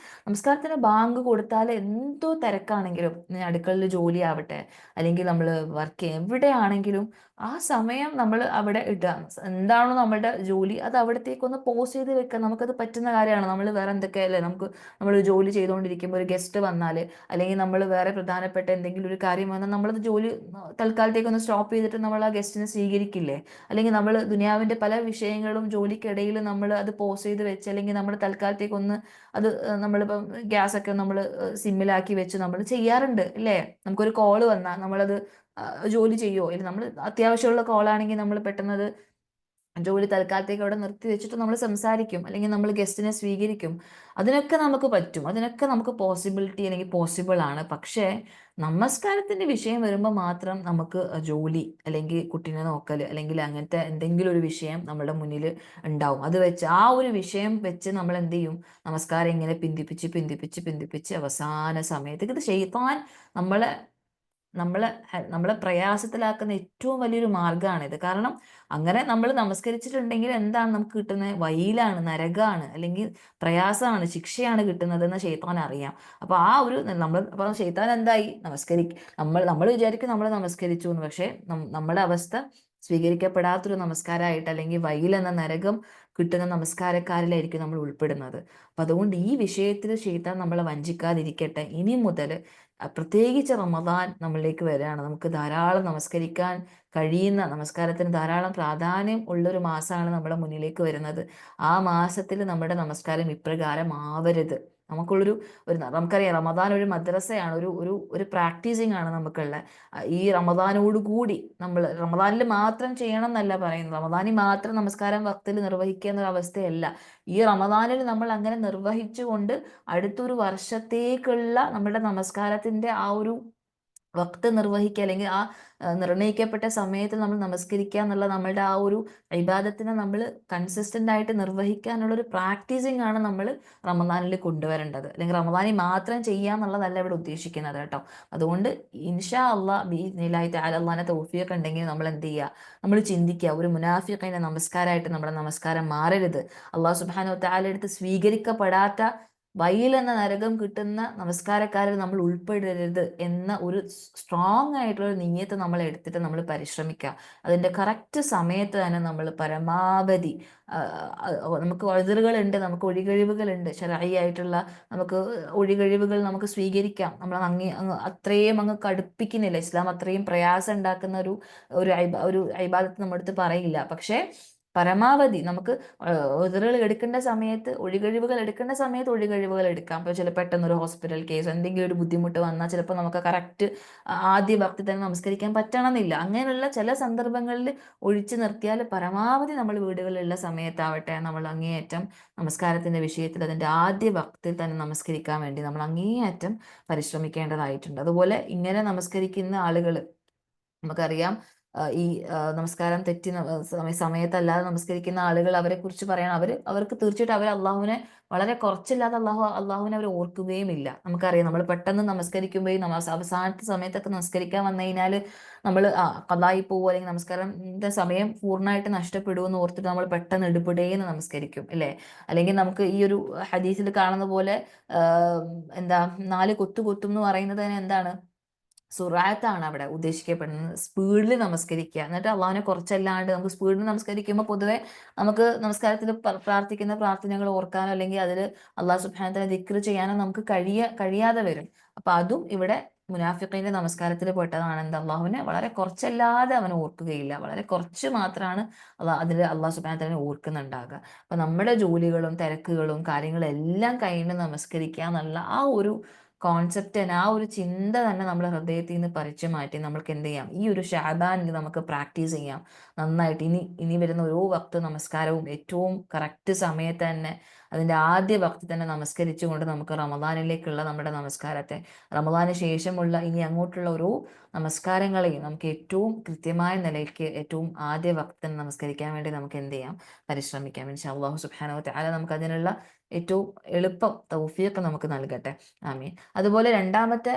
നമസ്കാരത്തിന് ബാങ്ക് കൊടുത്താൽ എന്തോ തിരക്കാണെങ്കിലും, അടുക്കളയിൽ ജോലി ആവട്ടെ, അല്ലെങ്കിൽ നമ്മൾ വർക്ക് എവിടെയാണെങ്കിലും ആ സമയം നമ്മൾ അവിടെ ഇടുക. എന്താണോ നമ്മളുടെ ജോലി അത് അവിടത്തേക്കൊന്ന് പോസ് ചെയ്ത് വെക്കുക. നമുക്കത് പറ്റുന്ന കാര്യമാണ്. നമ്മൾ വേറെ എന്തൊക്കെയല്ലേ, നമ്മൾ ജോലി ചെയ്തുകൊണ്ടിരിക്കുമ്പോൾ ഒരു ഗസ്റ്റ് വന്നാൽ, അല്ലെങ്കിൽ നമ്മൾ വേറെ പ്രധാനപ്പെട്ട എന്തെങ്കിലും ഒരു കാര്യം വന്നാൽ, നമ്മളത് ജോലി തൽക്കാലത്തേക്ക് ഒന്ന് സ്റ്റോപ്പ് ചെയ്തിട്ട് നമ്മൾ ആ ഗസ്റ്റിനെ സ്വീകരിക്കില്ലേ? അല്ലെങ്കിൽ നമ്മൾ ദുനിയാവിന്റെ പല വിഷയങ്ങളും ജോലിക്കിടയിൽ നമ്മൾ അത് പോസ് ചെയ്ത് വെച്ച്, അല്ലെങ്കിൽ നമ്മൾ തൽക്കാലത്തേക്ക് ഒന്ന് അത് നമ്മളിപ്പം ഗ്യാസ് ഒക്കെ നമ്മൾ സിമ്മിലാക്കി വെച്ച് നമ്മൾ ചെയ്യാറുണ്ട്, അല്ലേ? നമുക്കൊരു കോള് വന്നാൽ നമ്മളത് ജോലി ചെയ്യുമോ? ഇല്ല, നമ്മൾ അത്യാവശ്യമുള്ള കോളാണെങ്കിൽ നമ്മൾ പെട്ടെന്നത് ജോലി തൽക്കാലത്തേക്ക് അവിടെ നിർത്തി വെച്ചിട്ട് നമ്മൾ സംസാരിക്കും, അല്ലെങ്കിൽ നമ്മൾ ഗസ്റ്റിനെ സ്വീകരിക്കും. അതിനൊക്കെ നമുക്ക് പറ്റും, അതിനൊക്കെ നമുക്ക് പോസിബിലിറ്റി അല്ലെങ്കിൽ പോസിബിൾ ആണ്. പക്ഷേ നമസ്കാരത്തിന്റെ വിഷയം വരുമ്പോൾ മാത്രം നമുക്ക് ജോലി, അല്ലെങ്കിൽ കുട്ടീനെ നോക്കൽ, അല്ലെങ്കിൽ അങ്ങനത്തെ എന്തെങ്കിലും ഒരു വിഷയം നമ്മുടെ മുന്നിൽ ഉണ്ടാവും. അത് വെച്ച് ആ ഒരു വിഷയം വെച്ച് നമ്മൾ എന്ത് ചെയ്യും? നമസ്കാരം ഇങ്ങനെ പിന്തിപ്പിച്ച് പിന്തിപ്പിച്ച് പിന്തിപ്പിച്ച് അവസാന സമയത്തേക്ക്, ഇത് ശൈത്താൻ നമ്മളെ നമ്മളെ പ്രയാസത്തിലാക്കുന്ന ഏറ്റവും വലിയൊരു മാർഗ്ഗമാണിത്. കാരണം അങ്ങനെ നമ്മൾ നമസ്കരിച്ചിട്ടുണ്ടെങ്കിൽ എന്താണ് നമുക്ക് കിട്ടുന്നത്? വയിലാണ്, നരകാണ്, അല്ലെങ്കിൽ പ്രയാസമാണ്, ശിക്ഷയാണ് കിട്ടുന്നതെന്ന് ശൈത്താൻ അറിയാം. അപ്പോൾ ആ ഒരു നമ്മൾ അപ്പോൾ ശൈത്താൻ എന്തായി? നമ്മൾ വിചാരിക്കും നമ്മൾ നമസ്കരിച്ചു എന്ന്. പക്ഷേ നമ്മുടെ അവസ്ഥ സ്വീകരിക്കപ്പെടാത്തൊരു നമസ്കാരമായിട്ട്, അല്ലെങ്കിൽ വയിൽ എന്ന നരകം കിട്ടുന്ന നമസ്കാരക്കാരിലായിരിക്കും നമ്മൾ ഉൾപ്പെടുന്നത്. അപ്പം അതുകൊണ്ട് ഈ വിഷയത്തിൽ ശൈത്താൻ നമ്മളെ വഞ്ചിക്കാതിരിക്കട്ടെ. ഇനി മുതൽ പ്രത്യേകിച്ച് റമദാൻ നമ്മളിലേക്ക് വരികയാണ്. നമുക്ക് ധാരാളം നമസ്കരിക്കാൻ കഴിയുന്ന, നമസ്കാരത്തിന് ധാരാളം പ്രാധാന്യം ഉള്ളൊരു മാസമാണ് നമ്മുടെ മുന്നിലേക്ക് വരുന്നത്. ആ മാസത്തിൽ നമ്മുടെ നമസ്കാരം ഇപ്രകാരം ആവരുത്. നമുക്കറിയാം, റമദാൻ ഒരു മദ്രസയാണ്, ഒരു ഒരു ഒരു പ്രാക്ടീസിങ് ആണ് നമുക്കുള്ള. ഈ റമദാനോട് കൂടി നമ്മൾ റമദാനിൽ മാത്രം ചെയ്യണം എന്നല്ല പറയുന്നത്. റമദാനിൽ മാത്രം നമസ്കാരം വക്തിൽ നിർവഹിക്കുക എന്നൊരു അവസ്ഥയല്ല. ഈ റമദാനിൽ നമ്മൾ അങ്ങനെ നിർവഹിച്ചുകൊണ്ട് അടുത്തൊരു വർഷത്തേക്കുള്ള നമ്മുടെ നമസ്കാരത്തിന്റെ ആ ഒരു വക്ത് നിർവഹിക്കുക, അല്ലെങ്കിൽ ആ നിർണയിക്കപ്പെട്ട സമയത്ത് നമ്മൾ നമസ്കരിക്കുക എന്നുള്ള നമ്മളുടെ ആ ഒരു ഇബാദത്തിനെ നമ്മൾ കൺസിസ്റ്റന്റ് ആയിട്ട് നിർവഹിക്കാനുള്ള ഒരു പ്രാക്ടീസിങ് ആണ് നമ്മൾ റമദാനിൽ കൊണ്ടുവരേണ്ടത്. അല്ലെങ്കിൽ റമദാനിൽ മാത്രം ചെയ്യുക എന്നുള്ളതല്ല ഇവിടെ ഉദ്ദേശിക്കുന്നത് കേട്ടോ. അതുകൊണ്ട് ഇൻഷാ അള്ളാഹ് ബിഇദ്നില്ലാഹി തആല അള്ളാഹിന്റെ തൗഫീഖ് ഉണ്ടെങ്കിൽ നമ്മൾ എന്ത് ചെയ്യുക? നമ്മൾ ചിന്തിക്കുക, ഒരു മുനാഫിഖിന്റെ നമസ്കാരമായിട്ട് നമ്മുടെ നമസ്കാരം മാറരുത്. അള്ളാഹു സുബ്ഹാനഹു വ തആല അടുത്ത് സ്വീകരിക്കപ്പെടാത്ത വയിൽ എന്ന നരകം കിട്ടുന്ന നമസ്കാരക്കാരിൽ നമ്മൾ ഉൾപ്പെടരുത് എന്ന ഒരു സ്ട്രോങ് ആയിട്ടുള്ള ഒരു നിയ്യത്ത് നമ്മൾ എടുത്തിട്ട് നമ്മൾ പരിശ്രമിക്കുക. അതിൻ്റെ കറക്റ്റ് സമയത്ത് തന്നെ നമ്മൾ പരമാവധി നമുക്ക് വഴുതലുകളുണ്ട്, നമുക്ക് ഒഴികഴിവുകളുണ്ട്, ശരഈ ആയിട്ടുള്ള നമുക്ക് ഒഴികഴിവുകൾ നമുക്ക് സ്വീകരിക്കാം. നമ്മൾ അത്രയും അങ്ങ് കടുപ്പിക്കുന്നില്ല. ഇസ്ലാം അത്രയും പ്രയാസം ഉണ്ടാക്കുന്ന ഒരു ഇബാദത്ത് നമ്മുടെ അടുത്ത് പറയില്ല. പക്ഷേ പരമാവധി നമുക്ക് ഒഴികഴിവുകൾ എടുക്കേണ്ട സമയത്ത് ഒഴികഴിവുകൾ എടുക്കാം. ഇപ്പോൾ ചില പെട്ടെന്നൊരു ഹോസ്പിറ്റൽ കേസ്, എന്തെങ്കിലും ഒരു ബുദ്ധിമുട്ട് വന്നാൽ ചിലപ്പോൾ നമുക്ക് കറക്റ്റ് ആദ്യ ഭക്തി തന്നെ നമസ്കരിക്കാൻ പറ്റണമെന്നില്ല. അങ്ങനെയുള്ള ചില സന്ദർഭങ്ങളിൽ ഒഴിച്ചു നിർത്തിയാൽ പരമാവധി നമ്മൾ വീടുകളിലുള്ള സമയത്താവട്ടെ നമ്മൾ അങ്ങേയറ്റം നമസ്കാരത്തിന്റെ വിഷയത്തിൽ അതിൻ്റെ ആദ്യ ഭക്തിയിൽ തന്നെ നമസ്കരിക്കാൻ വേണ്ടി നമ്മൾ അങ്ങേയറ്റം പരിശ്രമിക്കേണ്ടതായിട്ടുണ്ട്. അതുപോലെ ഇങ്ങനെ നമസ്കരിക്കുന്ന ആളുകൾ നമുക്കറിയാം, ഈ നമസ്കാരം തെറ്റി സമയത്തല്ലാതെ നമസ്കരിക്കുന്ന ആളുകൾ, അവരെ കുറിച്ച് പറയണം, അവർക്ക് തീർച്ചയായിട്ടും അവർ അള്ളാഹുവിനെ വളരെ കുറച്ചില്ലാതെ അള്ളാഹുവിനെ അവർ ഓർക്കുകയും ഇല്ല. നമുക്കറിയാം, നമ്മൾ പെട്ടെന്ന് നമസ്കരിക്കുമ്പോഴും അവസാനത്തെ സമയത്തൊക്കെ നമസ്കരിക്കാൻ വന്നു കഴിഞ്ഞാൽ നമ്മൾ ഖളായി പോകും, അല്ലെങ്കിൽ നമസ്കാരത്തിന്റെ സമയം പൂർണ്ണമായിട്ട് നഷ്ടപ്പെടുമെന്ന് ഓർത്തിട്ട് നമ്മൾ പെട്ടെന്ന് എടുപിടേന്ന് നമസ്കരിക്കും, അല്ലേ? അല്ലെങ്കിൽ നമുക്ക് ഈ ഒരു ഹദീസിൽ കാണുന്ന പോലെ എന്താ 4 കൊത്തു കൊത്തും എന്ന് പറയുന്നത് തന്നെ എന്താണ്? സുറാത്താണ് അവിടെ ഉദ്ദേശിക്കപ്പെടുന്നത്. സ്പീഡിൽ നമസ്കരിക്കുക, എന്നിട്ട് അള്ളാഹുവിനെ കുറച്ചല്ലാണ്ട് നമുക്ക് സ്പീഡിൽ നമസ്കരിക്കുമ്പോൾ പൊതുവെ നമുക്ക് നമസ്കാരത്തിൽ പ്രാർത്ഥിക്കുന്ന പ്രാർത്ഥനകൾ ഓർക്കാനോ, അല്ലെങ്കിൽ അതിൽ അള്ളാഹു സുബ്ഹാനഹു വ തആല ദിക്ർ ചെയ്യാനോ നമുക്ക് കഴിയാതെ വരും. അപ്പൊ അതും ഇവിടെ മുനാഫിഖീന്റെ നമസ്കാരത്തിൽ പെട്ടതാണ്. എന്താ? അള്ളാഹുവിനെ വളരെ കുറച്ചല്ലാതെ അവൻ ഓർക്കുകയില്ല, വളരെ കുറച്ച് മാത്രമാണ് അതിൽ അള്ളാഹു സുബ്ഹാനഹു വ തആല ഓർക്കുന്നുണ്ടാകുക. അപ്പൊ നമ്മുടെ ജോലികളും തിരക്കുകളും കാര്യങ്ങളും എല്ലാം കഴിഞ്ഞ് നമസ്കരിക്കുക എന്നുള്ള ആ ഒരു കോൺസെപ്റ്റ് തന്നെ, ആ ഒരു ചിന്ത തന്നെ നമ്മുടെ ഹൃദയത്തിൽ നിന്ന് പറിച്ചു മാറ്റി നമ്മൾക്ക് എന്ത് ചെയ്യാം? ഈ ഒരു ഷാബാനിൽ നമുക്ക് പ്രാക്ടീസ് ചെയ്യാം നന്നായിട്ട്. ഇനി വരുന്ന ഓരോ വക്ത് നമസ്കാരവും ഏറ്റവും കറക്റ്റ് സമയത്ത് തന്നെ അതിൻ്റെ ആദ്യ വക്ത് തന്നെ നമസ്കരിച്ചുകൊണ്ട് നമുക്ക് റമദാനിലേക്കുള്ള നമ്മുടെ നമസ്കാരത്തെ, റമദാന് ശേഷമുള്ള ഇനി അങ്ങോട്ടുള്ള ഓരോ നമസ്കാരങ്ങളെയും നമുക്ക് ഏറ്റവും കൃത്യമായ നിലയ്ക്ക് ഏറ്റവും ആദ്യ വക്ത് തന്നെ നമസ്കരിക്കാൻ വേണ്ടി നമുക്ക് എന്ത് ചെയ്യാം? പരിശ്രമിക്കാം. ഇൻഷാ അല്ലാഹു സുബ്ഹാനഹു വ തആല നമുക്ക് അതിനുള്ള ഏറ്റവും എളുപ്പം തൗഫീഖ് നമുക്ക് നൽകട്ടെ. ആമീൻ. അതുപോലെ രണ്ടാമത്തെ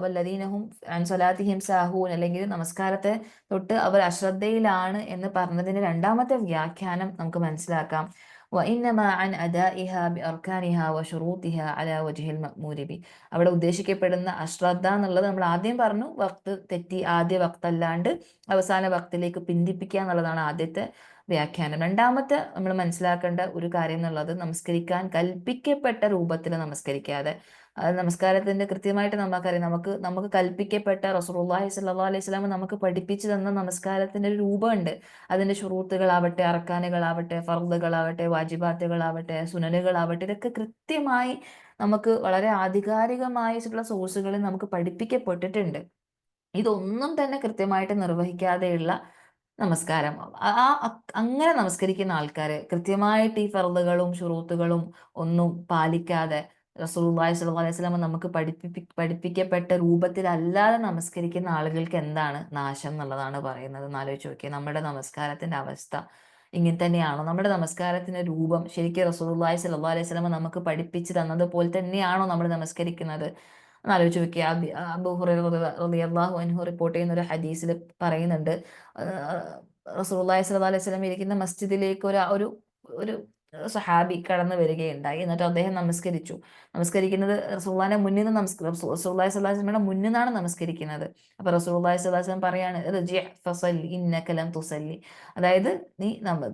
വല്ലദീനഹും അൻ സ്വലാത്തിഹിം സാഹൂൻ, അല്ലെങ്കിൽ നമസ്കാരത്തെ തൊട്ട് അവർ അശ്രദ്ധയിലാണ് എന്ന് പറഞ്ഞതിന് രണ്ടാമത്തെ വ്യാഖ്യാനം നമുക്ക് മനസ്സിലാക്കാം. وإنما عن أدائها بأركانها وشروطها على وجه المأمور به. അവിടെ ഉദ്ദേശിക്കപ്പെടുന്ന അശ്രദ്ധ എന്നുള്ളത് നമ്മൾ ആദ്യം പറഞ്ഞു, വക്ത് തെറ്റി ആദ്യ വക്തല്ലാണ്ട് അവസാന വക്തിലേക്ക് പിന്തിപ്പിക്കുക എന്നുള്ളതാണ് ആദ്യത്തെ വ്യാഖ്യാനം. രണ്ടാമത്തെ നമ്മൾ മനസ്സിലാക്കേണ്ട ഒരു കാര്യം എന്നുള്ളത്, നമസ്കരിക്കാൻ കൽപ്പിക്കപ്പെട്ട രൂപത്തിൽ നമസ്കരിക്കാതെ, നമസ്കാരത്തിന്റെ കൃത്യമായിട്ട് നമുക്കറിയാം, നമുക്ക് കൽപ്പിക്കപ്പെട്ട റസൂലുള്ളാഹി സ്വല്ലല്ലാഹു അലൈഹി വസല്ലം നമുക്ക് പഠിപ്പിച്ചു തന്ന നമസ്കാരത്തിന്റെ ഒരു രൂപമുണ്ട്. അതിന്റെ ഷുറൂത്തുകളാവട്ടെ, അർക്കാനുകളാവട്ടെ, ഫർദുകളാവട്ടെ, വാജിബാത്തുകളാവട്ടെ, സുനനുകളാവട്ടെ, ഇതൊക്കെ കൃത്യമായി നമുക്ക് വളരെ ആധികാരികമായിട്ടുള്ള സോഴ്സുകളിൽ നമുക്ക് പഠിപ്പിക്കപ്പെട്ടിട്ടുണ്ട്. ഇതൊന്നും തന്നെ കൃത്യമായിട്ട് നിർവഹിക്കാതെയുള്ള നമസ്കാരം, അങ്ങനെ നമസ്കരിക്കുന്ന ആൾക്കാര് കൃത്യമായിട്ട് ഈ ഫർളുകളും ഷുറൂത്തുകളും ഒന്നും പാലിക്കാതെ റസൂലുള്ളാഹി സ്വല്ലല്ലാഹു അലൈഹി വസല്ലം നമുക്ക് പഠിപ്പിക്കപ്പെട്ട രൂപത്തിലല്ലാതെ നമസ്കരിക്കുന്ന ആളുകൾക്ക് എന്താണ് നാശം എന്നുള്ളതാണ് പറയുന്നത്. ഒന്ന് ആലോചിച്ച് നോക്കിയേ, നമ്മുടെ നമസ്കാരത്തിന്റെ അവസ്ഥ ഇങ്ങനെ തന്നെയാണോ? നമ്മുടെ നമസ്കാരത്തിന്റെ രൂപം ശരിക്കും റസൂലുള്ളാഹി സ്വല്ലല്ലാഹു അലൈഹി വസല്ലം നമുക്ക് പഠിപ്പിച്ചു തന്നതുപോലെ തന്നെയാണോ നമ്മൾ നമസ്കരിക്കുന്നത്? ആലോചിച്ച് നോക്കിയ അബൂ ഹുറൈറ റളിയല്ലാഹു അൻഹു റിപ്പോർട്ട് ചെയ്യുന്ന ഒരു ഹദീസിൽ പറയുന്നുണ്ട്, റസൂലുള്ളാഹി സ്വല്ലല്ലാഹു അലൈഹി വസല്ലം ഇരിക്കുന്ന മസ്ജിദിലേക്ക് ഒരു ഒരു സഹാബി കടന്നു വരികയുണ്ടായി. എന്നിട്ട് അദ്ദേഹം നമസ്കരിച്ചു. നമസ്കരിക്കുന്നത് റസൂലുള്ളാഹിന്റെ മുന്നിൽ നിന്ന് റസൂലുള്ളാഹി സ്വല്ലല്ലാഹു അലൈഹി വസല്ലമയുടെ മുന്നിൽ നിന്നാണ് നമസ്കരിക്കുന്നത്. അപ്പൊ റസൂലുള്ളാഹി സ്വല്ലല്ലാഹു അലൈഹി വസല്ലം പറയാണ്, ഇർജി ഫസല്ലി ഇന്നക ലം തുസല്ലി, അതായത് നീ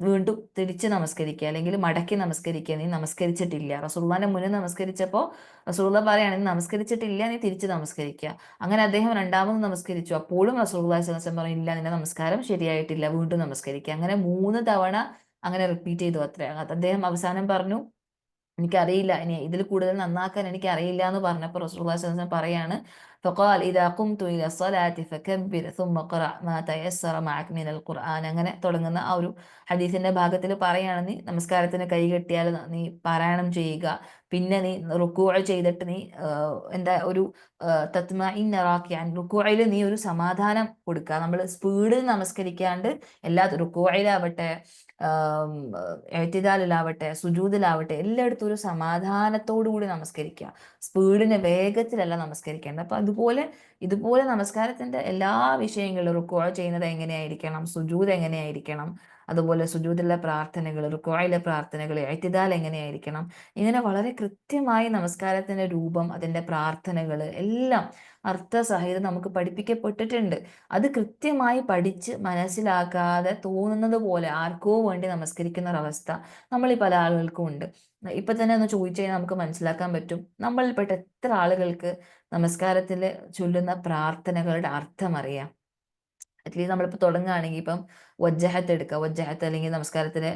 വീണ്ടും തിരിച്ച് നമസ്കരിക്കുക, അല്ലെങ്കിൽ മടക്കി നമസ്കരിക്കുക, നീ നമസ്കരിച്ചിട്ടില്ല. റസൂലുള്ളാഹിന്റെ മുന്നിൽ നമസ്കരിച്ചപ്പോൾ റസൂലുള്ളാഹി പറയാണ്, നീ നമസ്കരിച്ചിട്ടില്ല, നീ തിരിച്ച് നമസ്കരിക്കുക. അങ്ങനെ അദ്ദേഹം രണ്ടാമത് നമസ്കരിച്ചു. അപ്പോഴും റസൂലുള്ളാഹി സ്വല്ലല്ലാഹു അലൈഹി വസല്ലം പറഞ്ഞു, ഇല്ല, നിന്റെ നമസ്കാരം ശരിയായിട്ടില്ല, വീണ്ടും നമസ്കരിക്കുക. അങ്ങനെ 3 തവണ അങ്ങനെ റിപ്പീറ്റ് ചെയ്തു അത്രേ. അദ്ദേഹം അവസാനം പറഞ്ഞു, എനിക്കറിയില്ല, ഇനി ഇതിൽ കൂടുതൽ നന്നാക്കാൻ എനിക്കറിയില്ല എന്ന് പറഞ്ഞപ്പോൾ റസൂലുള്ളാഹി സ്വല്ലല്ലാഹു അലൈഹി വസല്ലം പറയാണ്, ഫഖാൽ ഇദാ ഖുംതു ഇല സ്വലാത്തി ഫകബ്ബിർ സുമ്മ ഖറഅ മാ തയസ്സറ മഅക മിനൽ ഖുർആൻ. അങ്ങനെ തുടങ്ങുന്ന ആ ഒരു ഹദീസിന്റെ ഭാഗത്തിൽ പറയാണ്, നീ നമസ്കാരത്തിന് കൈ കെട്ടിയാൽ നീ പാരായണം ചെയ്യുക, പിന്നെ നീ റുക്കൂ ചെയ്തിട്ട് നീ എന്താ ഒരു തത്മഇന്ന റാക്കിഅൻ, റുക്കൂഇൽ നീ ഒരു സമാധാനം കൊടുക്കുക. നമ്മൾ സ്പീഡിൽ നമസ്കരിക്കാണ്ട് എല്ലാ റുക്കൂഇലാവട്ടെ, എഴുത്തിദാലിലാവട്ടെ, സുജൂദിലാവട്ടെ, എല്ലായിടത്തും ഒരു സമാധാനത്തോടു കൂടി നമസ്കരിക്കുക. സ്പീഡിന് വേഗത്തിലല്ല നമസ്കരിക്കേണ്ടത്. അപ്പൊ ഇതുപോലെ നമസ്കാരത്തിന്റെ എല്ലാ വിഷയങ്ങളും, റുക്കൂ ചെയ്യുന്നത് എങ്ങനെയായിരിക്കണം, സുജൂദ് എങ്ങനെയായിരിക്കണം, അതുപോലെ സുജൂദിലെ പ്രാർത്ഥനകൾ, റുക്കോയിലെ പ്രാർത്ഥനകൾ, എഴുത്തിദാൽ എങ്ങനെയായിരിക്കണം, ഇങ്ങനെ വളരെ കൃത്യമായി നമസ്കാരത്തിന്റെ രൂപം, അതിന്റെ പ്രാർത്ഥനകൾ എല്ലാം അർത്ഥസഹിതം നമുക്ക് പഠിപ്പിക്കപ്പെട്ടിട്ടുണ്ട്. അത് കൃത്യമായി പഠിച്ച് മനസ്സിലാക്കാതെ തോന്നുന്നത് പോലെ ആർക്കോ വേണ്ടി നമസ്കരിക്കുന്ന ഒരവസ്ഥ നമ്മളിൽ പല ആളുകൾക്കും ഉണ്ട്. ഇപ്പൊ തന്നെ ഒന്ന് ചോദിച്ചു കഴിഞ്ഞാൽ നമുക്ക് മനസ്സിലാക്കാൻ പറ്റും, നമ്മളിൽപ്പെട്ട എത്ര ആളുകൾക്ക് നമസ്കാരത്തിൽ ചൊല്ലുന്ന പ്രാർത്ഥനകളുടെ അർത്ഥം അറിയാം. അറ്റ്ലീസ്റ്റ് നമ്മളിപ്പോൾ തുടങ്ങുകയാണെങ്കിൽ ഇപ്പം വജ്ജഹത്ത് എടുക്കുക, വജ്ജഹത്ത് അല്ലെങ്കിൽ നമസ്കാരത്തിലെ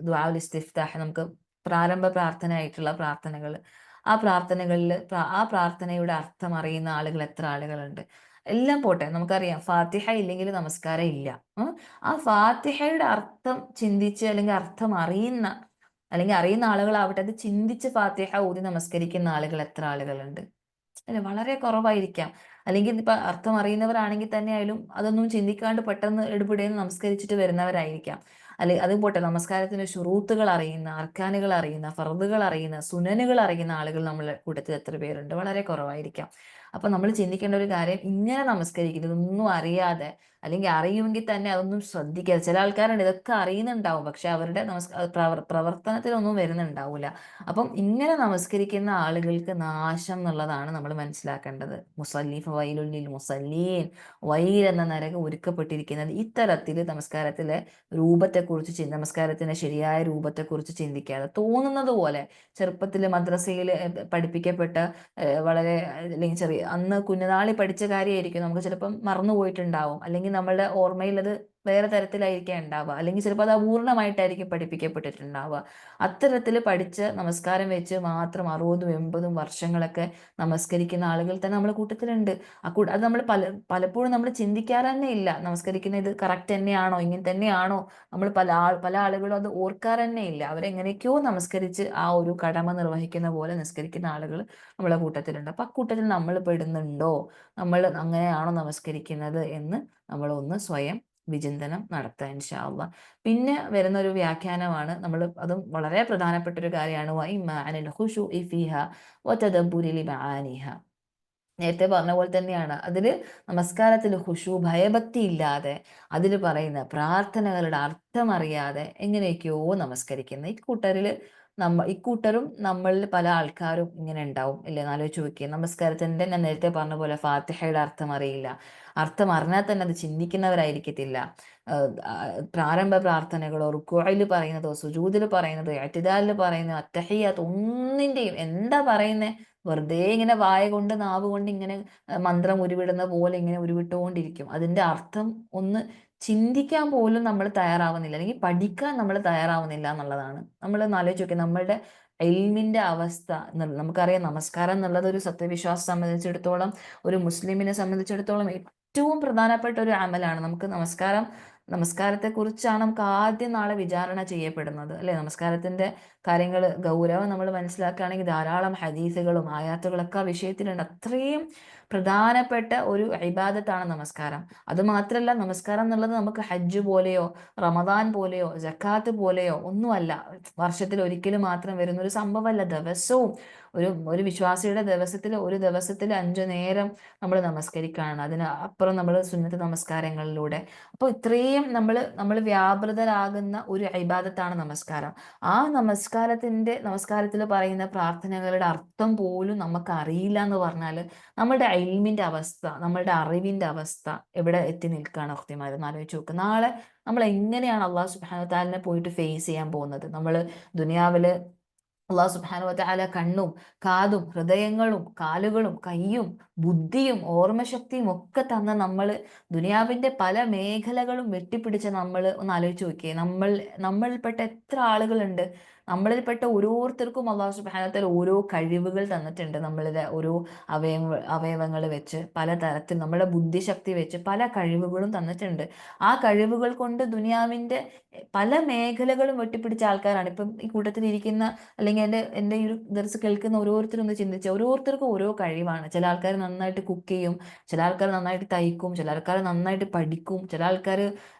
ദുആഉൽ ഇസ്തിഫ്താഹ്, നമുക്ക് പ്രാരംഭ പ്രാർത്ഥന ആയിട്ടുള്ള പ്രാർത്ഥനകൾ, ആ പ്രാർത്ഥനകളിൽ ആ പ്രാർത്ഥനയുടെ അർത്ഥം അറിയുന്ന ആളുകൾ എത്ര ആളുകളുണ്ട്? എല്ലാം പോട്ടെ, നമുക്കറിയാം ഫാത്തിഹ ഇല്ലെങ്കിൽ നമസ്കാരം ഇല്ല. ആ ഫാത്തിഹയുടെ അർത്ഥം ചിന്തിച്ച്, അല്ലെങ്കിൽ അർത്ഥം അറിയുന്ന, അല്ലെങ്കിൽ അറിയുന്ന ആളുകളാവട്ടെ, അത് ചിന്തിച്ച് ഫാത്തിഹ ഓതി നമസ്കരിക്കുന്ന ആളുകൾ എത്ര ആളുകളുണ്ട്? അല്ലെ, വളരെ കുറവായിരിക്കാം. അല്ലെങ്കിൽ ഇപ്പൊ അർത്ഥം അറിയുന്നവരാണെങ്കിൽ തന്നെ ആയാലും അതൊന്നും ചിന്തിക്കാണ്ട് പെട്ടെന്ന് എടുപിടിയെന്ന് നമസ്കരിച്ചിട്ട് വരുന്നവരായിരിക്കാം. അല്ലെ, അത് പോട്ടെ, നമസ്കാരത്തിന്റെ ശുറൂത്തുകൾ അറിയുന്ന, അർക്കാനുകൾ അറിയുന്ന, ഫർദുകൾ അറിയുന്ന, സുനനുകൾ അറിയുന്ന ആളുകൾ നമ്മളെ കൂട്ടത്തിൽ എത്ര പേരുണ്ട്? വളരെ കുറവായിരിക്കാം. അപ്പൊ നമ്മൾ ചിന്തിക്കേണ്ട ഒരു കാര്യം, ഇങ്ങനെ നമസ്കരിക്കുന്നത് ഇതൊന്നും അറിയാതെ, അല്ലെങ്കിൽ അറിയുമെങ്കിൽ തന്നെ അതൊന്നും ശ്രദ്ധിക്കാതെ, ചില ആൾക്കാരുണ്ട് ഇതൊക്കെ അറിയുന്നുണ്ടാവും, പക്ഷെ അവരുടെ പ്രവർത്തനത്തിലൊന്നും വരുന്നുണ്ടാവില്ല. അപ്പം ഇങ്ങനെ നമസ്കരിക്കുന്ന ആളുകൾക്ക് നാശം എന്നുള്ളതാണ് നമ്മൾ മനസ്സിലാക്കേണ്ടത്. മുസല്ലി ഫവൈലുൽ ലിൽ മുസല്ലീൻ, വൈൽ എന്ന നരകം ഒരുക്കപ്പെട്ടിരിക്കുന്നത് ഇത്തരത്തിൽ നമസ്കാരത്തിലെ രൂപത്തെക്കുറിച്ച്, നമസ്കാരത്തിന്റെ ശരിയായ രൂപത്തെക്കുറിച്ച് ചിന്തിക്കാതെ തോന്നുന്നത് പോലെ, ചെറുപ്പത്തിൽ മദ്രസയിൽ പഠിപ്പിക്കപ്പെട്ട വളരെ, അല്ലെങ്കിൽ ചെറിയ അന്ന് കുഞ്ഞുനാളി പഠിച്ച കാര്യമായിരിക്കും നമുക്ക് ചിലപ്പം മറന്നുപോയിട്ടുണ്ടാവും, അല്ലെങ്കിൽ നമ്മളുടെ ഓർമ്മയിൽ അത് വേറെ തരത്തിലായിരിക്കാം ഉണ്ടാവുക, അല്ലെങ്കിൽ ചിലപ്പോൾ അത് അപൂർണമായിട്ടായിരിക്കും പഠിപ്പിക്കപ്പെട്ടിട്ടുണ്ടാവുക. അത്തരത്തിൽ പഠിച്ച് നമസ്കാരം വെച്ച് മാത്രം 60ഉം 80ഉം വർഷങ്ങളൊക്കെ നമസ്കരിക്കുന്ന ആളുകൾ തന്നെ നമ്മുടെ കൂട്ടത്തിലുണ്ട്. അത് നമ്മൾ പലപ്പോഴും നമ്മൾ ചിന്തിക്കാറ് തന്നെ ഇല്ല, നമസ്കരിക്കുന്ന ഇത് കറക്റ്റ് തന്നെയാണോ, ഇങ്ങനെ തന്നെയാണോ, നമ്മൾ പല ആളുകളും അത് ഓർക്കാറ് തന്നെ ഇല്ല. അവരെങ്ങനെയൊക്കെയോ നമസ്കരിച്ച് ആ ഒരു കടമ നിർവഹിക്കുന്ന പോലെ നിസ്കരിക്കുന്ന ആളുകൾ നമ്മളെ കൂട്ടത്തിലുണ്ട്. അപ്പൊ ആ കൂട്ടത്തിൽ നമ്മൾ പെടുന്നുണ്ടോ, നമ്മൾ അങ്ങനെയാണോ നമസ്കരിക്കുന്നത് എന്ന് നമ്മൾ ഒന്ന് സ്വയം വിചിന്തനം നടത്താൻ ഇൻഷാ അള്ളാ. പിന്നെ വരുന്ന ഒരു വ്യാഖ്യാനമാണ്, നമ്മൾ അതും വളരെ പ്രധാനപ്പെട്ട ഒരു കാര്യമാണ്, നേരത്തെ പറഞ്ഞ പോലെ തന്നെയാണ് അതിൽ നമസ്കാരത്തിൽ ഖുശൂ, ഭയഭക്തി ഇല്ലാതെ, അതിൽ പറയുന്ന പ്രാർത്ഥനകളുടെ അർത്ഥം അറിയാതെ എങ്ങനെയൊക്കെയോ നമസ്കരിക്കുന്ന ഇക്കൂട്ടരും നമ്മളിൽ പല ആൾക്കാരും ഇങ്ങനെ ഉണ്ടാവും അല്ലേ? ആലോചിച്ച് നോക്കിയേ, നമസ്കാരത്തിന്റെ ഞാൻ നേരത്തെ പറഞ്ഞ പോലെ ഫാത്തിഹയുടെ അർത്ഥം അറിയില്ല, അർത്ഥം അറിഞ്ഞാൽ തന്നെ അത് ചിന്തിക്കുന്നവരായിരിക്കത്തില്ല. പ്രാരംഭ പ്രാർത്ഥനകളോ, റുക്കൂഇൽ പറയുന്നതോ, സുജൂദിൽ പറയുന്നതോ, ഇഅ്തിദാലിൽ പറയുന്നതോ, അത്തഹിയ്യാത്ത് ഒന്നിന്റെയും എന്താ പറയുന്നേ, വെറുതെ ഇങ്ങനെ വായ കൊണ്ട് നാവ് കൊണ്ട് ഇങ്ങനെ മന്ത്രം ഉരുവിടുന്ന പോലെ ഇങ്ങനെ ഉരുവിട്ടുകൊണ്ടിരിക്കും. അതിന്റെ അർത്ഥം ഒന്ന് ചിന്തിക്കാൻ പോലും നമ്മൾ തയ്യാറാവുന്നില്ല, അല്ലെങ്കിൽ പഠിക്കാൻ നമ്മൾ തയ്യാറാവുന്നില്ല എന്നുള്ളതാണ്. നമ്മൾ ആലോചിച്ച് നോക്കിയാൽ നമ്മളുടെ ഇൽമിന്റെ അവസ്ഥ. നമുക്കറിയാം, നമസ്കാരം എന്നുള്ളത് ഒരു സത്യവിശ്വാസം സംബന്ധിച്ചിടത്തോളം, ഒരു മുസ്ലിമിനെ സംബന്ധിച്ചിടത്തോളം ഏറ്റവും പ്രധാനപ്പെട്ട ഒരു അമലാണ്. നമുക്ക് നമസ്കാരത്തെക്കുറിച്ചാണ് നമുക്ക് ആദ്യം നാളെ വിചാരണ ചെയ്യപ്പെടുന്നത്, അല്ലെ? നമസ്കാരത്തിന്റെ കാര്യങ്ങൾ ഗൗരവം നമ്മൾ മനസ്സിലാക്കുകയാണെങ്കിൽ ധാരാളം ഹദീസുകളും ആയാത്തുകളൊക്കെ ആ വിഷയത്തിലുണ്ട്. അത്രയും പ്രധാനപ്പെട്ട ഒരു ഇബാദത്താണ് നമസ്കാരം. അതുമാത്രമല്ല, നമസ്കാരം എന്നുള്ളത് നമുക്ക് ഹജ്ജ് പോലെയോ റമദാൻ പോലെയോ ജക്കാത്ത് പോലെയോ ഒന്നുമല്ല. വർഷത്തിൽ ഒരിക്കലും മാത്രം വരുന്ന ഒരു സംഭവമല്ല. ദിവസവും ഒരു വിശ്വാസിയുടെ ഒരു ദിവസത്തിൽ 5 നേരം നമ്മൾ നമസ്കരിക്കുകയാണ്. അതിന് അപ്പുറം നമ്മൾ സുന്നത്ത് നമസ്കാരങ്ങളിലൂടെ. അപ്പോൾ ഇത്രയും നമ്മൾ വ്യാപൃതരാകുന്ന ഒരു ഇബാദത്താണ് നമസ്കാരം. ആ നമസ്കാരത്തിൽ പറയുന്ന പ്രാർത്ഥനകളുടെ അർത്ഥം പോലും നമുക്ക് അറിയില്ല എന്ന് പറഞ്ഞാൽ നമ്മുടെ ഇൽമിന്റെ അവസ്ഥ, നമ്മളുടെ അറിവിന്റെ അവസ്ഥ എവിടെ എത്തി നിൽക്കുകയാണ് ഉഖ്തിമാരെന്ന് ആലോചിച്ച് നോക്കുക. നാളെ നമ്മൾ എങ്ങനെയാണ് അള്ളാഹു സുബ്ഹാനഹു വ തആലയെ പോയിട്ട് ഫേസ് ചെയ്യാൻ പോകുന്നത്? നമ്മൾ ദുനിയാവില് അള്ളാഹു സുബ്ഹാനഹു വ തആല കണ്ണും കാതും ഹൃദയങ്ങളും കാലുകളും കയ്യും ബുദ്ധിയും ഓർമ്മശക്തിയും ഒക്കെ തന്ന നമ്മൾ ദുനിയാവിന്റെ പല മേഖലകളും വെട്ടിപ്പിടിച്ച നമ്മൾ ഒന്ന് ആലോചിച്ച് നോക്കിയേ. നമ്മളിൽപ്പെട്ട എത്ര ആളുകളുണ്ട്? നമ്മളിൽപ്പെട്ട ഓരോരുത്തർക്കും അള്ളാഹു സുബ്ഹാനഹു വ തആല ഓരോ കഴിവുകൾ തന്നിട്ടുണ്ട്. നമ്മളിലെ ഓരോ അവയവങ്ങൾ വെച്ച് പലതരത്തിൽ നമ്മുടെ ബുദ്ധിശക്തി വെച്ച് പല കഴിവുകളും തന്നിട്ടുണ്ട്. ആ കഴിവുകൾ കൊണ്ട് ദുനിയാവിന്റെ പല മേഖലകളും വെട്ടിപ്പിടിച്ച ആൾക്കാരാണ്. ഇപ്പം ഈ കൂട്ടത്തിലിരിക്കുന്ന, അല്ലെങ്കിൽ എൻ്റെ ഈ ഒരു ദർസ് കേൾക്കുന്ന ഓരോരുത്തരും ഒന്ന് ചിന്തിക്കുക. ഓരോരുത്തർക്കും ഓരോ കഴിവാണ്. ചില ആൾക്കാർ നന്നായിട്ട് കുക്ക് ചെയ്യും, ചില ആൾക്കാർ നന്നായിട്ട് തയ്ക്കും, ചില ആൾക്കാർ നന്നായിട്ട് പഠിക്കും, ചില ആൾക്കാർ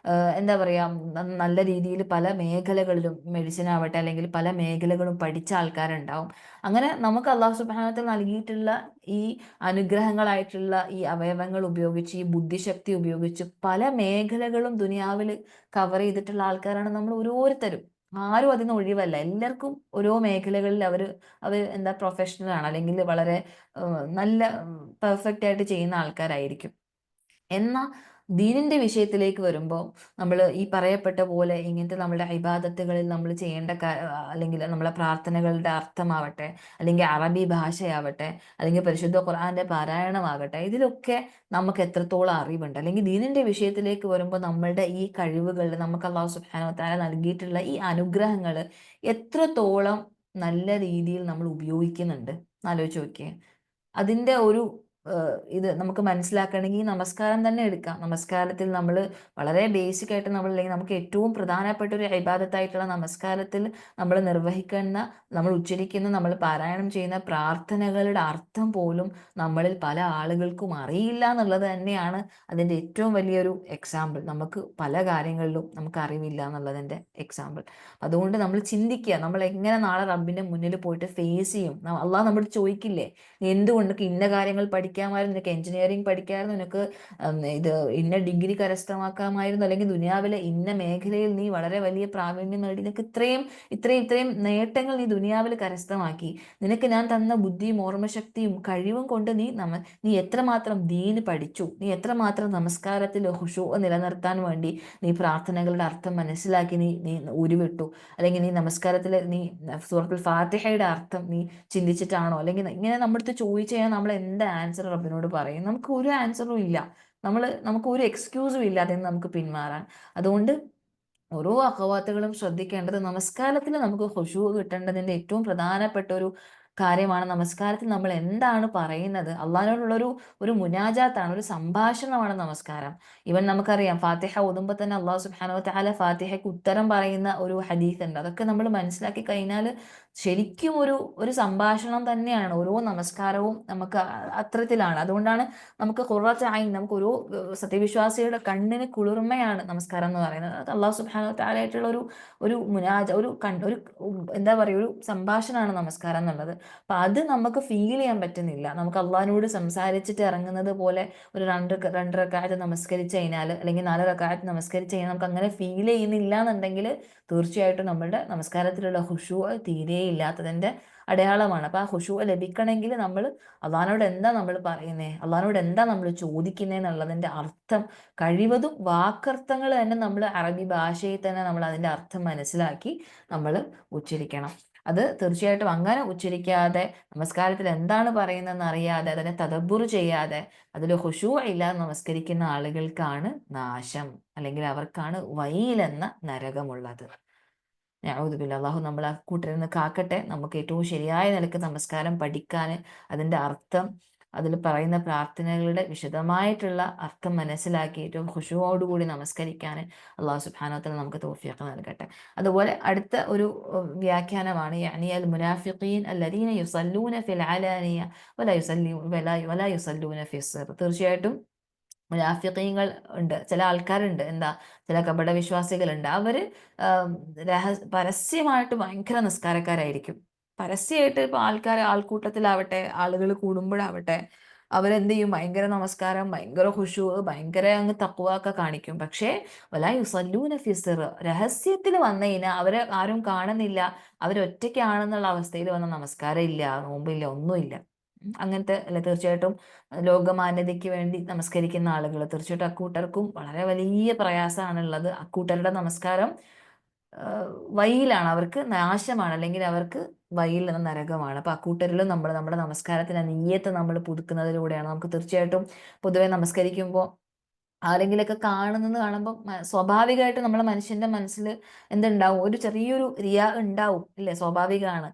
എന്താ പറയുക, നല്ല രീതിയിൽ പല മേഖലകളിലും മെഡിസിൻ ആവട്ടെ അല്ലെങ്കിൽ പല മേഖലകളും പഠിച്ച ആൾക്കാരുണ്ടാവും. അങ്ങനെ നമുക്ക് അള്ളാഹു സുബ്ഹാനഹു വ തആല നൽകിയിട്ടുള്ള ഈ അനുഗ്രഹങ്ങളായിട്ടുള്ള ഈ അവയവങ്ങൾ ഉപയോഗിച്ച്, ഈ ബുദ്ധിശക്തി ഉപയോഗിച്ച് പല മേഖലകളും ദുനിയാവിൽ കവർ ചെയ്തിട്ടുള്ള ആൾക്കാരാണ് നമ്മൾ ഓരോരുത്തരും. ആരും അതിന് ഒഴിവല്ല. എല്ലാവർക്കും ഓരോ മേഖലകളിൽ അവർ എന്താ പ്രൊഫഷണൽ ആണ്, അല്ലെങ്കിൽ വളരെ നല്ല പെർഫെക്റ്റ് ആയിട്ട് ചെയ്യുന്ന ആൾക്കാരായിരിക്കും. എന്നാൽ ദീനിന്റെ വിഷയത്തിലേക്ക് വരുമ്പോൾ നമ്മൾ ഈ പറയപ്പെട്ട പോലെ ഇങ്ങനത്തെ നമ്മുടെ ഇബാദത്തുകളിൽ നമ്മൾ ചെയ്യേണ്ട അല്ലെങ്കിൽ നമ്മളെ പ്രാർത്ഥനകളുടെ അർത്ഥമാവട്ടെ, അല്ലെങ്കിൽ അറബി ഭാഷയാവട്ടെ, അല്ലെങ്കിൽ പരിശുദ്ധ ഖുർആന്റെ പാരായണമാകട്ടെ, ഇതിലൊക്കെ നമുക്ക് എത്രത്തോളം അറിവുണ്ട്? അല്ലെങ്കിൽ ദീനിന്റെ വിഷയത്തിലേക്ക് വരുമ്പോൾ നമ്മളുടെ ഈ കഴിവുകൾ, നമുക്ക് അല്ലാഹു സുബ്ഹാനഹു വ തആല നൽകിയിട്ടുള്ള ഈ അനുഗ്രഹങ്ങൾ എത്രത്തോളം നല്ല രീതിയിൽ നമ്മൾ ഉപയോഗിക്കുന്നുണ്ട് ആലോചിച്ച് നോക്കിയേ. അതിന്റെ ഒരു ഇത് നമുക്ക് മനസ്സിലാക്കണമെങ്കിൽ നമസ്കാരം തന്നെ എടുക്കാം. നമസ്കാരത്തിൽ നമ്മൾ വളരെ ബേസിക് ആയിട്ട് അല്ലെങ്കിൽ നമുക്ക് ഏറ്റവും പ്രധാനപ്പെട്ട ഒരു ഇബാദത്തായിട്ടുള്ള നമസ്കാരത്തിൽ നമ്മൾ നിർവഹിക്കുന്ന, നമ്മൾ ഉച്ചരിക്കുന്ന, നമ്മൾ പാരായണം ചെയ്യുന്ന പ്രാർത്ഥനകളുടെ അർത്ഥം പോലും നമ്മളിൽ പല ആളുകൾക്കും അറിയില്ല എന്നുള്ളത് തന്നെയാണ് അതിൻ്റെ ഏറ്റവും വലിയൊരു എക്സാമ്പിൾ. നമുക്ക് പല കാര്യങ്ങളിലും നമുക്ക് അറിവില്ല എന്നുള്ളതിൻ്റെ എക്സാമ്പിൾ. അതുകൊണ്ട് നമ്മൾ ചിന്തിക്കുക, നമ്മൾ എങ്ങനെ നാളെ റബ്ബിന്റെ മുന്നിൽ പോയിട്ട് ഫേസ് ചെയ്യും? അള്ളാഹ് നമ്മളോട് ചോദിക്കില്ലേ, നീ എന്തുകൊണ്ട് ഇന്ന കാര്യങ്ങൾ പഠിക്കാമായിരുന്നു, നിനക്ക് എഞ്ചിനീയറിംഗ് പഠിക്കാമായിരുന്നു, നിനക്ക് ഇത് ഇന്ന ഡിഗ്രി കരസ്ഥമാക്കാമായിരുന്നു, അല്ലെങ്കിൽ ദുനിയാവിലെ ഇന്ന മേഖലയിൽ നീ വളരെ വലിയ പ്രാവീണ്യം നേടി, നിനക്ക് ഇത്രയും നേട്ടങ്ങൾ നീ ദുനിയാവിൽ കരസ്ഥമാക്കി, നിനക്ക് ഞാൻ തന്ന ബുദ്ധിയും ഓർമ്മശക്തിയും കഴിവും കൊണ്ട് നീ എത്രമാത്രം ദീന് പഠിച്ചു, നീ എത്രമാത്രം നമസ്കാരത്തിൽ ഖുശൂ നിലനിർത്താൻ വേണ്ടി നീ പ്രാർത്ഥനകളുടെ അർത്ഥം മനസ്സിലാക്കി നീ ഉരുവിട്ടു, അല്ലെങ്കിൽ നീ നമസ്കാരത്തിൽ നീ സൂറത്തുൽ ഫാത്തിഹയുടെ അർത്ഥം നീ ചിന്തിച്ചിട്ടാണോ, അല്ലെങ്കിൽ ഇങ്ങനെ നമ്മുടെ അടുത്ത് ചോദിച്ചു കഴിഞ്ഞാൽ നമ്മൾ എന്ത് ആൻസർ റബ്ബിനോട് പറയും? നമുക്ക് ഒരു ആൻസറും ഇല്ല. നമുക്ക് ഒരു എക്സ്ക്യൂസും ഇല്ല അതിൽ നിന്ന് നമുക്ക് പിന്മാറാൻ. അതുകൊണ്ട് ഓരോ അഖവാത്തുകളും ശ്രദ്ധിക്കേണ്ടത്, നമസ്കാരത്തിൽ നമുക്ക് ഖുശൂ കിട്ടേണ്ടതിന്റെ ഏറ്റവും പ്രധാനപ്പെട്ട ഒരു കാര്യമാണ് നമസ്കാരത്തിൽ നമ്മൾ എന്താണ് പറയുന്നത്. ഒരു മുനാജാത്താണ്, ഒരു സംഭാഷണമാണ് നമസ്കാരം. ഇവൻ നമുക്കറിയാം, ഫാത്തിഹ ഓതുമ്പോൾ തന്നെ അള്ളാഹു സുബ്ഹാനഹു വ തആല ഫാത്തിഹയ്ക്ക് ഉത്തരം പറയുന്ന ഒരു ഹദീസ് ഉണ്ട്. അതൊക്കെ നമ്മൾ മനസ്സിലാക്കി കഴിഞ്ഞാൽ ശരിക്കും ഒരു സംഭാഷണം തന്നെയാണ് ഓരോ നമസ്കാരവും. നമുക്ക് അത്തരത്തിലാണ്. അതുകൊണ്ടാണ് നമുക്ക് ഖുർറത്ത് ഐൻ, നമുക്ക് ഒരു സത്യവിശ്വാസിയുടെ കണ്ണിന് കുളിർമയാണ് നമസ്കാരം എന്ന് പറയുന്നത്. അത് അള്ളാഹു സുബ്ഹാനഹു വ തആല ആയിട്ടുള്ള ഒരു മുനാജ, എന്താ പറയുക, ഒരു സംഭാഷണമാണ് നമസ്കാരം എന്നുള്ളത്. അപ്പൊ അത് നമുക്ക് ഫീൽ ചെയ്യാൻ പറ്റുന്നില്ല. നമുക്ക് അള്ളാഹിനോട് സംസാരിച്ചിട്ട് ഇറങ്ങുന്നത് പോലെ ഒരു രണ്ട് റക്അത്ത് നമസ്കരിച്ച് കഴിഞ്ഞാൽ, അല്ലെങ്കിൽ 4 റക്അത്ത് നമസ്കരിച്ച് കഴിഞ്ഞാൽ നമുക്ക് അങ്ങനെ ഫീൽ ചെയ്യുന്നില്ല എന്നുണ്ടെങ്കിൽ തീർച്ചയായിട്ടും നമ്മുടെ നമസ്കാരത്തിലുള്ള ഖുശൂ തീരെ ഇല്ലാത്തതിന്റെ അടയാളമാണ്. അപ്പൊ ആ ഖുശൂ ലഭിക്കണമെങ്കിൽ നമ്മൾ അള്ളാഹിനോട് എന്താ നമ്മൾ പറയുന്നേ, അള്ളാഹിനോട് എന്താ നമ്മൾ ചോദിക്കുന്നേ എന്നുള്ളതിന്റെ അർത്ഥം കഴിവതും വാക്കർത്ഥങ്ങൾ തന്നെ നമ്മൾ അറബി ഭാഷയിൽ തന്നെ നമ്മൾ അതിന്റെ അർത്ഥം മനസ്സിലാക്കി നമ്മൾ ഉച്ചരിക്കണം. അത് തീർച്ചയായിട്ടും അങ്ങനെ ഉച്ചരിക്കാതെ, നമസ്കാരത്തിൽ എന്താണ് പറയുന്നതെന്ന് അറിയാതെ, അതിനെ തദബ്ബുർ ചെയ്യാതെ, അതിൽ ഖുശൂ ഇല്ലാതെ നമസ്കരിക്കുന്ന ആളുകൾക്കാണ് നാശം, അല്ലെങ്കിൽ അവർക്കാണ് വൈലെന്ന നരകമുള്ളത്. നഊദു ബില്ലാഹ്. അള്ളാഹു നമ്മൾ ആ കൂട്ടരിൽ നിന്ന് കാക്കട്ടെ. നമുക്ക് ഏറ്റവും ശരിയായ നിലക്ക് നമസ്കാരം പഠിക്കാൻ, അതിൻ്റെ അർത്ഥം അതിൽ പറയുന്ന പ്രാർത്ഥനകളുടെ വിശദമായിട്ടുള്ള അർത്ഥം മനസ്സിലാക്കി ഏറ്റവും ഖുശൂഓടുകൂടി നമസ്കരിക്കാൻ അള്ളാഹു സുബ്ഹാനഹു വ തആല നമുക്ക് തൗഫീഖ് നൽകട്ടെ. അതുപോലെ അടുത്ത ഒരു വ്യാഖ്യാനമാണ് യഅനി അൽ മുനാഫിഖീൻ അല്ലദീന യുസല്ലൂന ഫിൽ അലാനിയ വലാ യുസല്ലൂന ഫിസ്സിർ. തീർച്ചയായിട്ടും മുനാഫിഖീങ്ങൾ ഉണ്ട്, ചില ആൾക്കാരുണ്ട്, എന്താ, ചില കപട വിശ്വാസികളുണ്ട്. അവര് പരസ്യമായിട്ട് ഭയങ്കര നിസ്കാരക്കാരായിരിക്കും. പരസ്യമായിട്ട് ഇപ്പൊ ആൾക്കൂട്ടത്തിലാവട്ടെ, ആളുകൾ കൂടുമ്പോഴാവട്ടെ, അവരെന്ത് ചെയ്യും, ഭയങ്കര നമസ്കാരം, ഭയങ്കര ഖുശൂ, ഭയങ്കര അങ്ങ് തഖ്വ ഒക്കെ കാണിക്കും. പക്ഷേ വലാ യുസല്ലൂന ഫി സിർ, രഹസ്യത്തിൽ വന്നു കഴിഞ്ഞാൽ അവരെ ആരും കാണുന്നില്ല, അവരൊറ്റയ്ക്കാണെന്നുള്ള അവസ്ഥയിൽ വന്ന നമസ്കാരം ഇല്ല, നോമ്പില്ല, ഒന്നുമില്ല. അങ്ങനത്തെ അല്ലെ തീർച്ചയായിട്ടും ലോകമാന്യതയ്ക്ക് വേണ്ടി നമസ്കരിക്കുന്ന ആളുകൾ, തീർച്ചയായിട്ടും അക്കൂട്ടർക്കും വളരെ വലിയ പ്രയാസമാണുള്ളത്. അക്കൂട്ടരുടെ നമസ്കാരം വഴിയിലാണ്, അവർക്ക് നാശമാണ്, അല്ലെങ്കിൽ അവർക്ക് വഴിയിൽ നിന്ന് നരകമാണ്. അപ്പൊ അക്കൂട്ടരിലും നമ്മൾ നമ്മുടെ നമസ്കാരത്തിന് നീയത്ത് നമ്മൾ പുതുക്കുന്നതിലൂടെയാണ്. നമുക്ക് തീർച്ചയായിട്ടും പൊതുവെ നമസ്കരിക്കുമ്പോൾ ആരെങ്കിലൊക്കെ കാണുന്നെന്ന് കാണുമ്പോൾ സ്വാഭാവികമായിട്ട് നമ്മളെ മനുഷ്യന്റെ മനസ്സിൽ എന്തുണ്ടാവും, ഒരു ചെറിയൊരു റിയാ ഉണ്ടാവും, ഇല്ലേ, സ്വാഭാവികമാണ്.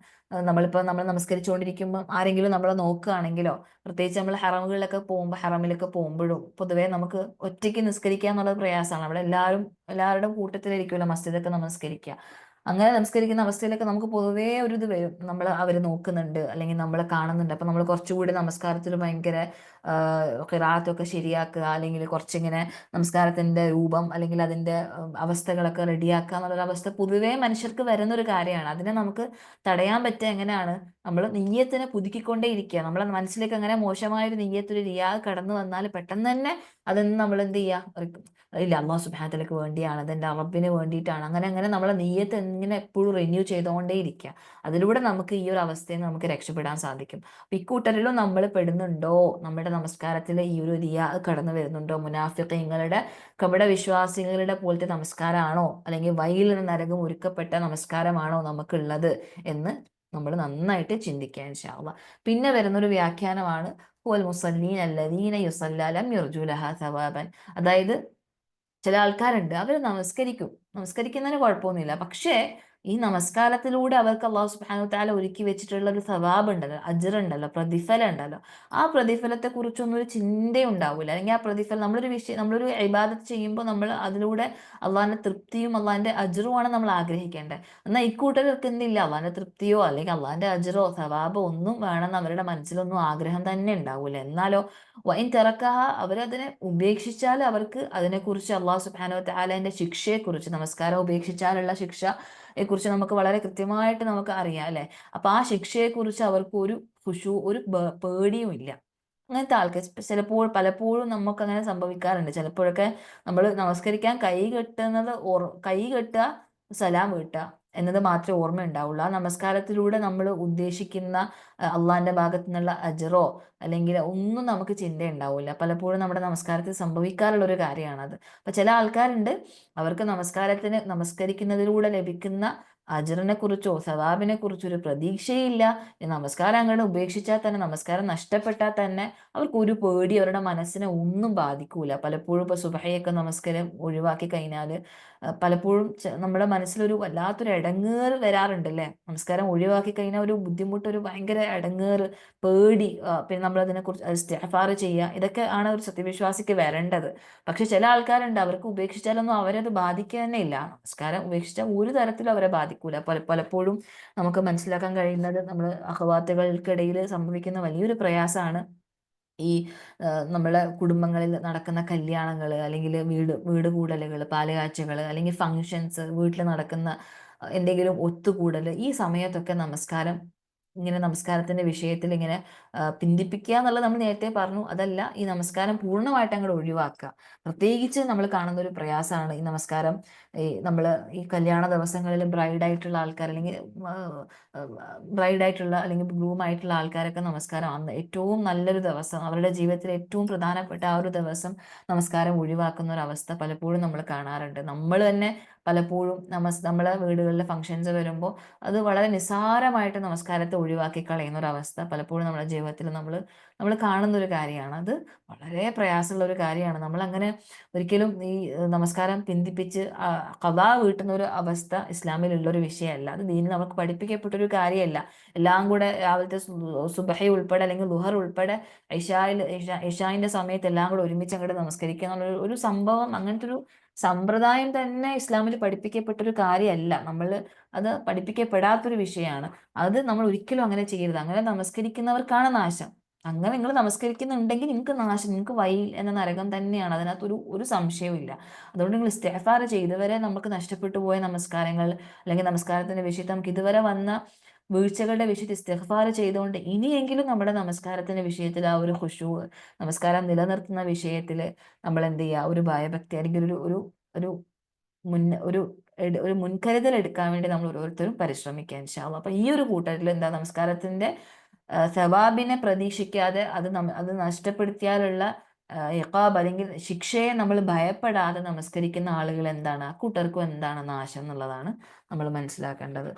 നമ്മൾ നമസ്കരിച്ചുകൊണ്ടിരിക്കുമ്പോൾ ആരെങ്കിലും നമ്മളെ നോക്കുകയാണെങ്കിലോ, പ്രത്യേകിച്ച് നമ്മൾ ഹറമിലൊക്കെ പോകുമ്പോഴും പൊതുവേ നമുക്ക് ഒറ്റയ്ക്ക് നിസ്കരിക്കുക എന്നുള്ളത് പ്രയാസമാണ്. അവിടെ എല്ലാവരുടെയും കൂട്ടത്തിലായിരിക്കുമല്ലോ മസ്ജിദൊക്കെ നമസ്കരിക്കുക. അങ്ങനെ നമസ്കരിക്കുന്ന അവസ്ഥയിലൊക്കെ നമുക്ക് പൊതുവേ ഒരു ഇത് വരും, അവർ നോക്കുന്നുണ്ട് അല്ലെങ്കിൽ നമ്മളെ കാണുന്നുണ്ട്. അപ്പൊ നമ്മൾ കുറച്ചുകൂടി നമസ്കാരത്തിൽ ഭയങ്കര ഖിറാഅത്തൊക്കെ ശരിയാക്കുക, അല്ലെങ്കിൽ കുറച്ചിങ്ങനെ നമസ്കാരത്തിന്റെ രൂപം അല്ലെങ്കിൽ അതിന്റെ അവസ്ഥകളൊക്കെ റെഡിയാക്കുക എന്നുള്ളൊരു അവസ്ഥ പൊതുവേ മനുഷ്യർക്ക് വരുന്നൊരു കാര്യമാണ്. അതിനെ നമുക്ക് തടയാൻ പറ്റുക എങ്ങനെയാണ്, നമ്മൾ നെയ്യത്തിനെ പുതുക്കിക്കൊണ്ടേ ഇരിക്കുക. നമ്മളെ മനസ്സിലേക്ക് അങ്ങനെ മോശമായൊരു നെയ്യത്തൊരു റിയാ കടന്നു വന്നാൽ പെട്ടെന്ന് തന്നെ അതെന്ന് നമ്മൾ എന്ത് ചെയ്യുക, ഇല്ല, അള്ളാഹു സുബ്ഹാനഹു വ തആലക്ക് വേണ്ടിയാണ്, അതെന്റെ റബ്ബിന് വേണ്ടിയിട്ടാണ്, അങ്ങനെ അങ്ങനെ നമ്മളെ നെയ്യത്ത് ഇങ്ങനെ എപ്പോഴും റിന്യൂ ചെയ്തുകൊണ്ടേ ഇരിക്കുക. അതിലൂടെ നമുക്ക് ഈ ഒരു അവസ്ഥയിൽ നിന്ന് നമുക്ക് രക്ഷപ്പെടാൻ സാധിക്കും. അപ്പൊ ഇക്കൂട്ടരിലും നമ്മൾ പെടുന്നുണ്ടോ, നമ്മുടെ നമസ്കാരത്തിൽ ഈ ഒരു റിയാ കടന്നു വരുന്നുണ്ടോ, മുനാഫിഖീങ്ങളുടെ കപട വിശ്വാസികളുടെ പോലത്തെ നമസ്കാരമാണോ, അല്ലെങ്കിൽ വഴിയിൽ നിന്ന് നരകം ഒരുക്കപ്പെട്ട നമസ്കാരമാണോ നമുക്കുള്ളത് എന്ന് നമ്മൾ നന്നായിട്ട് ചിന്തിക്കുക ഇൻഷാ അല്ലാഹ്. പിന്നെ വരുന്നൊരു വ്യാഖ്യാനമാണ് ഹുവൽ മുസല്ലീൻ അല്ലദീന യുസല്ലാ ലം യർജു ലഹാ സവാബൻ. അതായത് ചില ആൾക്കാരുണ്ട്, അവർ നമസ്കരിക്കുന്നതിന് കുഴപ്പമൊന്നുമില്ല, പക്ഷേ ഈ നമസ്കാരത്തിലൂടെ അവർക്ക് അള്ളാഹു സുബ്ഹാനഹു വതആല ഒരുക്കി വെച്ചിട്ടുള്ള ഒരു സവാബ് ഉണ്ടല്ലോ, അജ്ർ ഉണ്ടല്ലോ, പ്രതിഫലം ഉണ്ടല്ലോ, ആ പ്രതിഫലത്തെ കുറിച്ചൊന്നും ഒരു ചിന്തയുണ്ടാവില്ല. അല്ലെങ്കിൽ ആ പ്രതിഫലം നമ്മളൊരു ഇബാദത്ത് ചെയ്യുമ്പോൾ നമ്മൾ അതിലൂടെ അള്ളാഹിന്റെ തൃപ്തിയും അള്ളാഹിന്റെ അജ്റുമാണ് നമ്മൾ ആഗ്രഹിക്കേണ്ടത്. എന്നാൽ ഇക്കൂട്ടർക്ക് എന്തില്ല, അള്ളാഹിന്റെ തൃപ്തിയോ അല്ലെങ്കിൽ അള്ളാഹിന്റെ അജ്റോ സവാബോ ഒന്നും വേണമെന്ന് അവരുടെ മനസ്സിലൊന്നും ആഗ്രഹം തന്നെ ഉണ്ടാവൂല. എന്നാലോ വൈൻ തിറക്കഹ, അവരതിനെ ഉപേക്ഷിച്ചാൽ അവർക്ക് അതിനെക്കുറിച്ച് അള്ളാഹു സുബ്ഹാനഹു വ തആലയുടെ ശിക്ഷയെക്കുറിച്ച്, നമസ്കാരം ഉപേക്ഷിച്ചാലുള്ള ശിക്ഷയെക്കുറിച്ച് നമുക്ക് വളരെ കൃത്യമായിട്ട് നമുക്ക് അറിയാം, അല്ലെ. അപ്പൊ ആ ശിക്ഷയെക്കുറിച്ച് അവർക്ക് ഒരു ഒരു പേടിയും ഇല്ല. അങ്ങനത്തെ ആൾക്കാർ പലപ്പോഴും നമുക്ക് അങ്ങനെ സംഭവിക്കാറുണ്ട്. ചിലപ്പോഴൊക്കെ നമ്മൾ നമസ്കരിക്കാൻ കൈ കെട്ടുക, സലാം വീട്ടുക എന്നത് മാത്രമേ ഓർമ്മയുണ്ടാവുള്ളൂ. ആ നമസ്കാരത്തിലൂടെ നമ്മൾ ഉദ്ദേശിക്കുന്ന അള്ളാഹിന്റെ ഭാഗത്തു നിന്നുള്ള അജറോ അല്ലെങ്കിൽ ഒന്നും നമുക്ക് ചിന്തയുണ്ടാവില്ല. പലപ്പോഴും നമ്മുടെ നമസ്കാരത്തിൽ സംഭവിക്കാറുള്ള ഒരു കാര്യമാണത്. അപ്പൊ ചില ആൾക്കാരുണ്ട്, അവർക്ക് നമസ്കരിക്കുന്നതിലൂടെ ലഭിക്കുന്ന അജറിനെ കുറിച്ചോ സവാബിനെ കുറിച്ചോ ഒരു പ്രതീക്ഷയില്ല. ഈ നമസ്കാരം അങ്ങോട്ട് ഉപേക്ഷിച്ചാൽ തന്നെ, നമസ്കാരം നഷ്ടപ്പെട്ടാൽ തന്നെ അവർക്ക് ഒരു പേടി അവരുടെ മനസ്സിനെ ഒന്നും ബാധിക്കൂല. പലപ്പോഴും ഇപ്പൊ സുബഹയൊക്കെ നമസ്കാരം ഒഴിവാക്കി കഴിഞ്ഞാൽ പലപ്പോഴും നമ്മുടെ മനസ്സിലൊരു വല്ലാത്തൊരു ഇടങ്ങേറ് വരാറുണ്ട്, അല്ലേ. നമസ്കാരം ഒഴിവാക്കി കഴിഞ്ഞാൽ ഒരു ബുദ്ധിമുട്ട്, ഒരു ഭയങ്കര ഇടങ്ങേറ്, പേടി, പിന്നെ നമ്മൾ അതിനെക്കുറിച്ച് ഇസ്തിഗ്ഫാർ ചെയ്യുക, ഇതൊക്കെ ആണ് ഒരു സത്യവിശ്വാസിക്ക് വരേണ്ടത്. പക്ഷെ ചില ആൾക്കാരുണ്ട്, അവർക്ക് ഉപേക്ഷിച്ചാലൊന്നും അവരത് ബാധിക്കുക തന്നെ ഇല്ല. നമസ്കാരം ഉപേക്ഷിച്ചാൽ ഒരു തരത്തിലും അവരെ ബാധിക്കൂല. പലപ്പോഴും നമുക്ക് മനസ്സിലാക്കാൻ കഴിയുന്നത്, നമ്മൾ അഹ്വാത്തുകൾക്കിടയിൽ സംഭവിക്കുന്ന വലിയൊരു പ്രയാസമാണ് ഈ നമ്മളെ കുടുംബങ്ങളിൽ നടക്കുന്ന കല്യാണങ്ങൾ, അല്ലെങ്കിൽ വീട് കൂടലുകൾ, പാലുകാച്ചകൾ, അല്ലെങ്കിൽ ഫങ്ഷൻസ്, വീട്ടിൽ നടക്കുന്ന എന്തെങ്കിലും ഒത്തുകൂടൽ, ഈ സമയത്തൊക്കെ നമസ്കാരത്തിന്റെ വിഷയത്തിൽ ഇങ്ങനെ പിന്തിപ്പിക്കുക എന്നുള്ളത് നമ്മൾ നേരത്തെ പറഞ്ഞു. അതല്ല, ഈ നമസ്കാരം പൂർണ്ണമായിട്ട് അങ്ങോട്ട് ഒഴിവാക്കുക. പ്രത്യേകിച്ച് നമ്മൾ കാണുന്ന ഒരു പ്രയാസമാണ് ഈ നമസ്കാരം. ഈ കല്യാണ ദിവസങ്ങളിൽ ബ്രൈഡായിട്ടുള്ള ആൾക്കാർ, അല്ലെങ്കിൽ ബ്രൈഡായിട്ടുള്ള അല്ലെങ്കിൽ ഗ്രൂം ആയിട്ടുള്ള ആൾക്കാരൊക്കെ നമസ്കാരം അന്ന് ഏറ്റവും നല്ലൊരു ദിവസം, അവരുടെ ജീവിതത്തിലെ ഏറ്റവും പ്രധാനപ്പെട്ട ആ ഒരു ദിവസം നമസ്കാരം ഒഴിവാക്കുന്ന ഒരു അവസ്ഥ പലപ്പോഴും നമ്മൾ കാണാറുണ്ട്. നമ്മൾ തന്നെ പലപ്പോഴും നമ്മളെ വീടുകളിലെ ഫംഗ്ഷൻസ് വരുമ്പോൾ അത് വളരെ നിസ്സാരമായിട്ട് നമസ്കാരത്തെ ഒഴിവാക്കി കളയുന്ന ഒരു അവസ്ഥ പലപ്പോഴും നമ്മുടെ ജീവിതത്തിൽ നമ്മൾ കാണുന്ന ഒരു കാര്യമാണ്. അത് വളരെ പ്രയാസമുള്ള ഒരു കാര്യമാണ്. നമ്മളങ്ങനെ ഒരിക്കലും ഈ നമസ്കാരം പിന്തിപ്പിച്ച് ഖദാ വീട്ടുന്ന ഒരു അവസ്ഥ ഇസ്ലാമിലുള്ളൊരു വിഷയമല്ല. അത് ദീനിൽ നമുക്ക് പഠിപ്പിക്കപ്പെട്ടൊരു കാര്യമല്ല. എല്ലാം കൂടെ രാവിലത്തെ സുബഹി ഉൾപ്പെടെ അല്ലെങ്കിൽ ലുഹർ ഉൾപ്പെടെ ഇഷായിന്റെ സമയത്ത് എല്ലാം കൂടെ ഒരുമിച്ച് അങ്ങോട്ട് നമസ്കരിക്കുക എന്നുള്ള ഒരു സംഭവം, അങ്ങനത്തെ ഒരു സമ്പ്രദായം തന്നെ ഇസ്ലാമിൽ പഠിപ്പിക്കപ്പെട്ടൊരു കാര്യമല്ല. അത് പഠിപ്പിക്കപ്പെടാത്തൊരു വിഷയമാണ്. അത് നമ്മൾ ഒരിക്കലും അങ്ങനെ ചെയ്യരുത്. അങ്ങനെ നമസ്കരിക്കുന്നവർക്കാണ് നാശം. അങ്ങനെ നിങ്ങൾ നമസ്കരിക്കുന്നുണ്ടെങ്കിൽ നിങ്ങൾക്ക് നാശം, നിങ്ങൾക്ക് വൈൽ എന്ന നരകം തന്നെയാണ്. അതിനകത്ത് ഒരു സംശയവും ഇല്ല. അതുകൊണ്ട് നിങ്ങൾ ഇസ്തിഗ്ഫാർ ചെയ്ത് ഇതുവരെ നമുക്ക് നഷ്ടപ്പെട്ടു പോയ നമസ്കാരങ്ങൾ അല്ലെങ്കിൽ നമസ്കാരത്തിന്റെ വിഷയത്തിൽ നമുക്ക് ഇതുവരെ വന്ന വീഴ്ചകളുടെ വിഷയത്തിൽ ഇസ്തിഗ്ഫാർ ചെയ്തുകൊണ്ട് ഇനിയെങ്കിലും നമ്മുടെ നമസ്കാരത്തിന്റെ വിഷയത്തിൽ ആ ഒരു ഖുശൂ, നമസ്കാരം നിലനിർത്തുന്ന വിഷയത്തിൽ നമ്മൾ എന്ത് ചെയ്യുക, ഒരു ഭയഭക്തി അല്ലെങ്കിൽ ഒരു ഒരു ഒരു മുൻ ഒരു ഒരു മുൻകരുതൽ എടുക്കാൻ വേണ്ടി നമ്മൾ ഓരോരുത്തരും പരിശ്രമിക്കുക ഇൻഷാ അല്ലാഹ്. അപ്പൊ ഈ ഒരു കൂട്ടത്തിൽ എന്താ, നമസ്കാരത്തിന്റെ സവാബിനെ പ്രതീക്ഷിക്കാതെ അത് നഷ്ടപ്പെടുത്തിയാലുള്ള ഇഖാബ് അല്ലെങ്കിൽ ശിക്ഷയെ നമ്മൾ ഭയപ്പെടാതെ നമസ്കരിക്കുന്ന ആളുകൾ എന്താണ്, ആ കൂട്ടർക്കും എന്താണ് നാശം എന്നുള്ളതാണ് നമ്മൾ മനസ്സിലാക്കേണ്ടത്.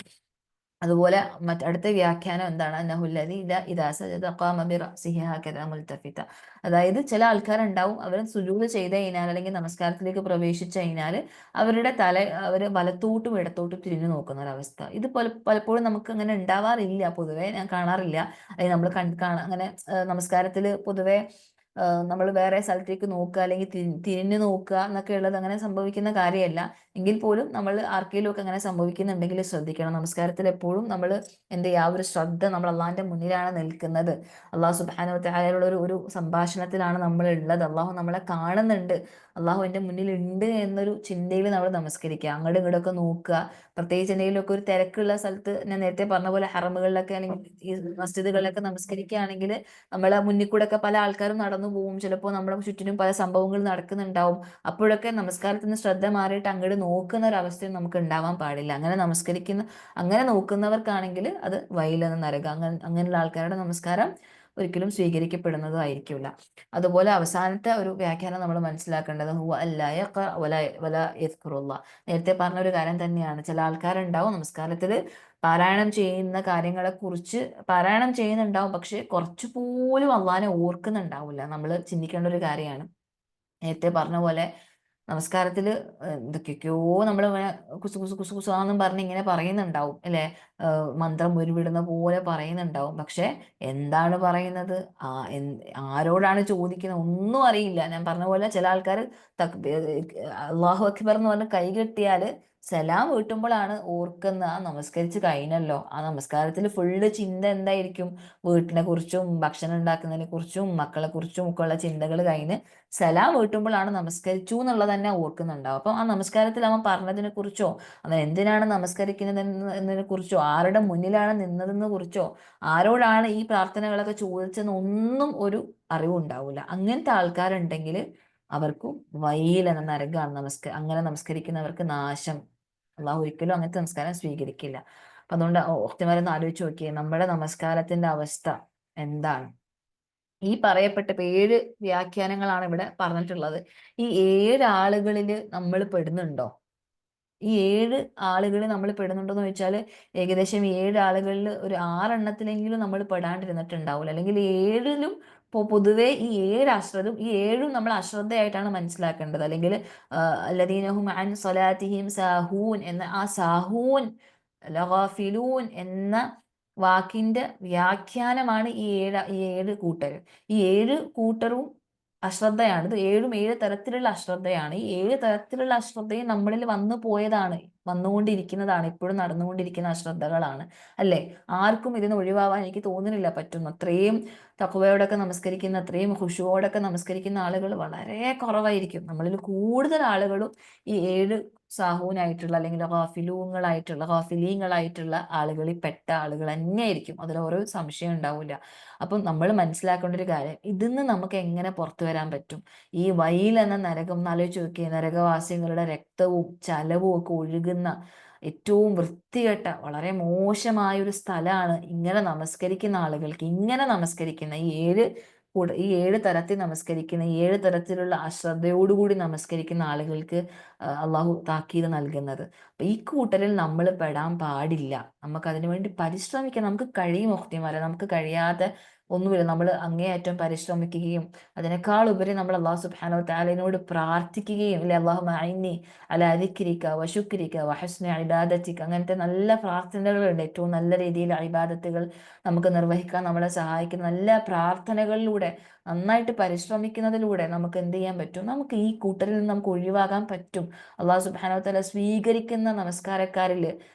അതുപോലെ അടുത്ത വ്യാഖ്യാനം എന്താണ്, അന്നഹുല്ലദീ ഇദാ സജദ ഖാമ ബിറഅസിഹി ഹകദാ മുൽതഫിത. അതായത് ചില ആൾക്കാരുണ്ടാവും, അവർ സുജൂദ് ചെയ്ത് കഴിഞ്ഞാൽ അല്ലെങ്കിൽ നമസ്കാരത്തിലേക്ക് പ്രവേശിച്ചു കഴിഞ്ഞാൽ അവരുടെ അവർ വലത്തോട്ടും ഇടത്തോട്ടും തിരിഞ്ഞു നോക്കുന്ന ഒരവസ്ഥ. ഇത് പലപ്പോഴും നമുക്ക് അങ്ങനെ ഉണ്ടാവാറില്ല, പൊതുവെ ഞാൻ കാണാറില്ല. അല്ലെങ്കിൽ നമ്മൾ അങ്ങനെ നമസ്കാരത്തിൽ പൊതുവെ നമ്മൾ വേറെ സ്ഥലത്തേക്ക് നോക്കുക അല്ലെങ്കിൽ തിരിഞ്ഞു നോക്കുക എന്നൊക്കെ ഉള്ളത് അങ്ങനെ സംഭവിക്കുന്ന കാര്യമല്ല. എങ്കിൽ പോലും നമ്മൾ ആർക്കെങ്കിലും ഒക്കെ അങ്ങനെ സംഭവിക്കുന്നുണ്ടെങ്കിൽ ശ്രദ്ധിക്കണം. നമസ്കാരത്തിൽ എപ്പോഴും നമ്മൾ എന്ത് ചെയ്യുക, ആ ഒരു ശ്രദ്ധ, നമ്മൾ അള്ളാഹിന്റെ മുന്നിലാണ് നിൽക്കുന്നത്, അള്ളാഹു സുബ്ഹാനഹു വ തആലയോടുള്ള ഒരു സംഭാഷണത്തിലാണ് നമ്മൾ ഉള്ളത്, അള്ളാഹു നമ്മളെ കാണുന്നുണ്ട്, അള്ളാഹു എൻ്റെ മുന്നിൽ ഉണ്ട് എന്നൊരു ചിന്തയിൽ നമ്മൾ നമസ്കരിക്കുക. അങ്ങോട്ടും ഇങ്ങോട്ടൊക്കെ നോക്കുക. പ്രത്യേകിച്ച് എന്തെങ്കിലുമൊക്കെ ഒരു തിരക്കുള്ള സ്ഥലത്ത്, ഞാൻ നേരത്തെ പറഞ്ഞ പോലെ ഹറമുകളിലൊക്കെ അല്ലെങ്കിൽ ഈ മസ്ജിദുകളിലൊക്കെ നമസ്കരിക്കുകയാണെങ്കിൽ നമ്മളെ മുന്നിൽ കൂടെ ഒക്കെ പല ആൾക്കാരും നടന്നു പോകും. ചിലപ്പോൾ നമ്മുടെ ചുറ്റിനും പല സംഭവങ്ങൾ നടക്കുന്നുണ്ടാവും. അപ്പോഴൊക്കെ നമസ്കാരത്തിന് ശ്രദ്ധ മാറിയിട്ട് അങ്ങോട്ട് നോക്കുന്ന ഒരു അവസ്ഥയും നമുക്ക് ഉണ്ടാവാൻ പാടില്ല. അങ്ങനെ നോക്കുന്നവർക്കാണെങ്കിൽ അത് വൈലെന്ന് നരകം. അങ്ങനെയുള്ള ആൾക്കാരുടെ നമസ്കാരം ഒരിക്കലും സ്വീകരിക്കപ്പെടുന്നതും ആയിരിക്കില്ല. അതുപോലെ അവസാനത്തെ ഒരു വ്യാഖ്യാനം നമ്മൾ മനസ്സിലാക്കേണ്ടത് ഹുവ അല്ലാ യഖറ വലാ യദ്കുറുല്ലാഹ്. നേരത്തെ പറഞ്ഞ ഒരു കാര്യം തന്നെയാണ്. ചില ആൾക്കാരുണ്ടാവും നമസ്കാരത്തിൽ പാരായണം ചെയ്യുന്ന കാര്യങ്ങളെ കുറിച്ച് പാരായണം ചെയ്യുന്നുണ്ടാവും, പക്ഷെ കുറച്ചു പോലും അള്ളാഹിനെ ഓർക്കുന്നുണ്ടാവില്ല. നമ്മൾ ചിന്തിക്കേണ്ട ഒരു കാര്യമാണ്. നേരത്തെ പറഞ്ഞ പോലെ നമസ്കാരത്തിൽ എന്തൊക്കെയൊക്കെയോ നമ്മൾ ഇങ്ങനെ കുസു കുസു കുസു കുസാന്നും പറഞ്ഞ് ഇങ്ങനെ പറയുന്നുണ്ടാവും അല്ലെ, മന്ത്രം ഉരുവിടുന്ന പോലെ പറയുന്നുണ്ടാവും. പക്ഷെ എന്താണ് പറയുന്നത്, ആ ആരോടാണ് ചോദിക്കുന്നത് ഒന്നും അറിയില്ല. ഞാൻ പറഞ്ഞ പോലെ ചില ആൾക്കാർ അള്ളാഹു അക്ബർ എന്ന് പറഞ്ഞ് കൈ കെട്ടിയാൽ സലാം വീട്ടുമ്പോഴാണ് ഓർക്കുന്ന, ആ നമസ്കരിച്ച് കഴിഞ്ഞല്ലോ. ആ നമസ്കാരത്തിൽ ഫുള്ള് ചിന്ത എന്തായിരിക്കും, വീട്ടിനെ കുറിച്ചും ഭക്ഷണം ഉണ്ടാക്കുന്നതിനെ കുറിച്ചും മക്കളെ കുറിച്ചും ഒക്കെ ഉള്ള ചിന്തകൾ കഴിഞ്ഞ് സലാം വീട്ടുമ്പോഴാണ് നമസ്കരിച്ചു എന്നുള്ളത് തന്നെ ഓർക്കുന്നുണ്ടാവും. അപ്പം ആ നമസ്കാരത്തിൽ അവൻ പറഞ്ഞതിനെ കുറിച്ചോ അവൻ എന്തിനാണ് നമസ്കരിക്കുന്നത് എന്നതിനെ കുറിച്ചോ ആരുടെ മുന്നിലാണ് നിന്നതെന്ന് കുറിച്ചോ ആരോടാണ് ഈ പ്രാർത്ഥനകളൊക്കെ ചോദിച്ചെന്ന് ഒന്നും ഒരു അറിവുണ്ടാവില്ല. അങ്ങനത്തെ ആൾക്കാരുണ്ടെങ്കിൽ അവർക്കും വൈൽ എന്ന നരകമാണ്. അങ്ങനെ നമസ്കരിക്കുന്നവർക്ക് നാശം. അള്ളാഹു ഒരിക്കലും അങ്ങനത്തെ നമസ്കാരം സ്വീകരിക്കില്ല. അപ്പൊ അതുകൊണ്ട് ഒറ്റമരന്ന് ആലോചിച്ച് നോക്കിയേ, നമ്മുടെ നമസ്കാരത്തിന്റെ അവസ്ഥ എന്താണ്. ഈ പറയപ്പെട്ട 7 വ്യാഖ്യാനങ്ങളാണ് ഇവിടെ പറഞ്ഞിട്ടുള്ളത്. ഈ 7 ആളുകളിൽ നമ്മൾ പെടുന്നുണ്ടോ? ഈ 7 ആളുകളിൽ നമ്മൾ പെടുന്നുണ്ടോ എന്ന് ചോദിച്ചാൽ ഏകദേശം 7 ആളുകളിൽ ഒരു 6 എണ്ണത്തിലെങ്കിലും നമ്മൾ പെടാണ്ടിരുന്നിട്ടുണ്ടാവില്ല. അല്ലെങ്കിൽ 7ലും പൊതുവെ ഈ 7 ഈ 7ഉം നമ്മൾ അശ്രദ്ധയായിട്ടാണ് മനസ്സിലാക്കേണ്ടത്. അല്ലെങ്കിൽ അല്ലദീനഹും അൻ സ്വലാത്തിഹിം സാഹൂൻ എന്ന ആ സാഹൂൻ ലഗാഫിലൂൻ എന്ന വാക്കിന്റെ വ്യാഖ്യാനമാണ് ഈ ഏഴ് കൂട്ടരും. ഈ 7 കൂട്ടരും അശ്രദ്ധയാണ്. ഇത് 7ഉം 7 തരത്തിലുള്ള അശ്രദ്ധയാണ്. ഈ 7 തരത്തിലുള്ള അശ്രദ്ധയും നമ്മളിൽ വന്നു പോയതാണ്, വന്നുകൊണ്ടിരിക്കുന്നതാണ്, ഇപ്പോഴും നടന്നുകൊണ്ടിരിക്കുന്ന അശ്രദ്ധകളാണ് അല്ലേ. ആർക്കും ഇതിന് ഒഴിവാവാൻ എനിക്ക് തോന്നുന്നില്ല പറ്റുന്നു. അത്രയും തഖ്വയോടൊക്കെ നമസ്കരിക്കുന്ന, അത്രയും ഖുശൂഓടൊക്കെ നമസ്കരിക്കുന്ന ആളുകൾ വളരെ കുറവായിരിക്കും. നമ്മളിൽ കൂടുതൽ ആളുകളും ഈ 7 സാഹൂനായിട്ടുള്ള അല്ലെങ്കിൽ ഗാഫിലീങ്ങളായിട്ടുള്ള ആളുകളിൽ പെട്ട ആളുകൾ തന്നെയായിരിക്കും. അതിൽ ഓരോ സംശയം ഉണ്ടാവില്ല. അപ്പം നമ്മൾ മനസ്സിലാക്കേണ്ട ഒരു കാര്യം, ഇതിന്ന് നമുക്ക് എങ്ങനെ പുറത്തു വരാൻ പറ്റും. ഈ വൈൽ എന്ന നരകം ആലോചിച്ച് നോക്കിയേ, നരകവാസികളുടെ രക്തവും ചലവും ഒക്കെ ഒഴുകുന്ന ഏറ്റവും വൃത്തികെട്ട വളരെ മോശമായ ഒരു സ്ഥലമാണ്. ഇങ്ങനെ നമസ്കരിക്കുന്ന ആളുകൾക്ക്, ഇങ്ങനെ നമസ്കരിക്കുന്ന ഈ 7 ഈ 7 തരത്തിൽ നമസ്കരിക്കുന്ന, ഈ 7 തരത്തിലുള്ള അശ്രദ്ധയോടുകൂടി നമസ്കരിക്കുന്ന ആളുകൾക്ക് അള്ളാഹു താക്കീത് നൽകുന്നത്. അപ്പൊ ഈ കൂട്ടരിൽ നമ്മൾ പെടാൻ പാടില്ല. നമുക്ക് അതിനു വേണ്ടി പരിശ്രമിക്കാം. നമുക്ക് കഴിയും മുഖ്തിമാരെ, നമുക്ക് കഴിയാതെ ഒന്നുമില്ല. നമ്മൾ അങ്ങേയറ്റം പരിശ്രമിക്കുകയും അതിനേക്കാൾ ഉപരി നമ്മൾ അള്ളാഹു സുബ്ഹാനഹു വ തആലയോട് പ്രാർത്ഥിക്കുകയും, അല്ലെ, അല്ലാഹുമ്മ അഇന്നി അലാ ദിക്രിക വശുക്രിക വഹസ്നി ഇബാദതിക, അങ്ങനത്തെ നല്ല പ്രാർത്ഥനകളുണ്ട്. ഏറ്റവും നല്ല രീതിയിൽ ഇബാദത്തുകൾ നമുക്ക് നിർവഹിക്കാൻ നമ്മളെ സഹായിക്കുന്ന നല്ല പ്രാർത്ഥനകളിലൂടെ, നന്നായിട്ട് പരിശ്രമിക്കുന്നതിലൂടെ നമുക്ക് എന്ത് ചെയ്യാൻ പറ്റും? നമുക്ക് ഈ കൂട്ടരിൽ നിന്ന് നമുക്ക് ഒഴിവാകാൻ പറ്റും. അള്ളാഹു സുബ്ഹാനഹു വ തആല സ്വീകരിക്കുന്ന നമസ്കാരക്കാരിൽ,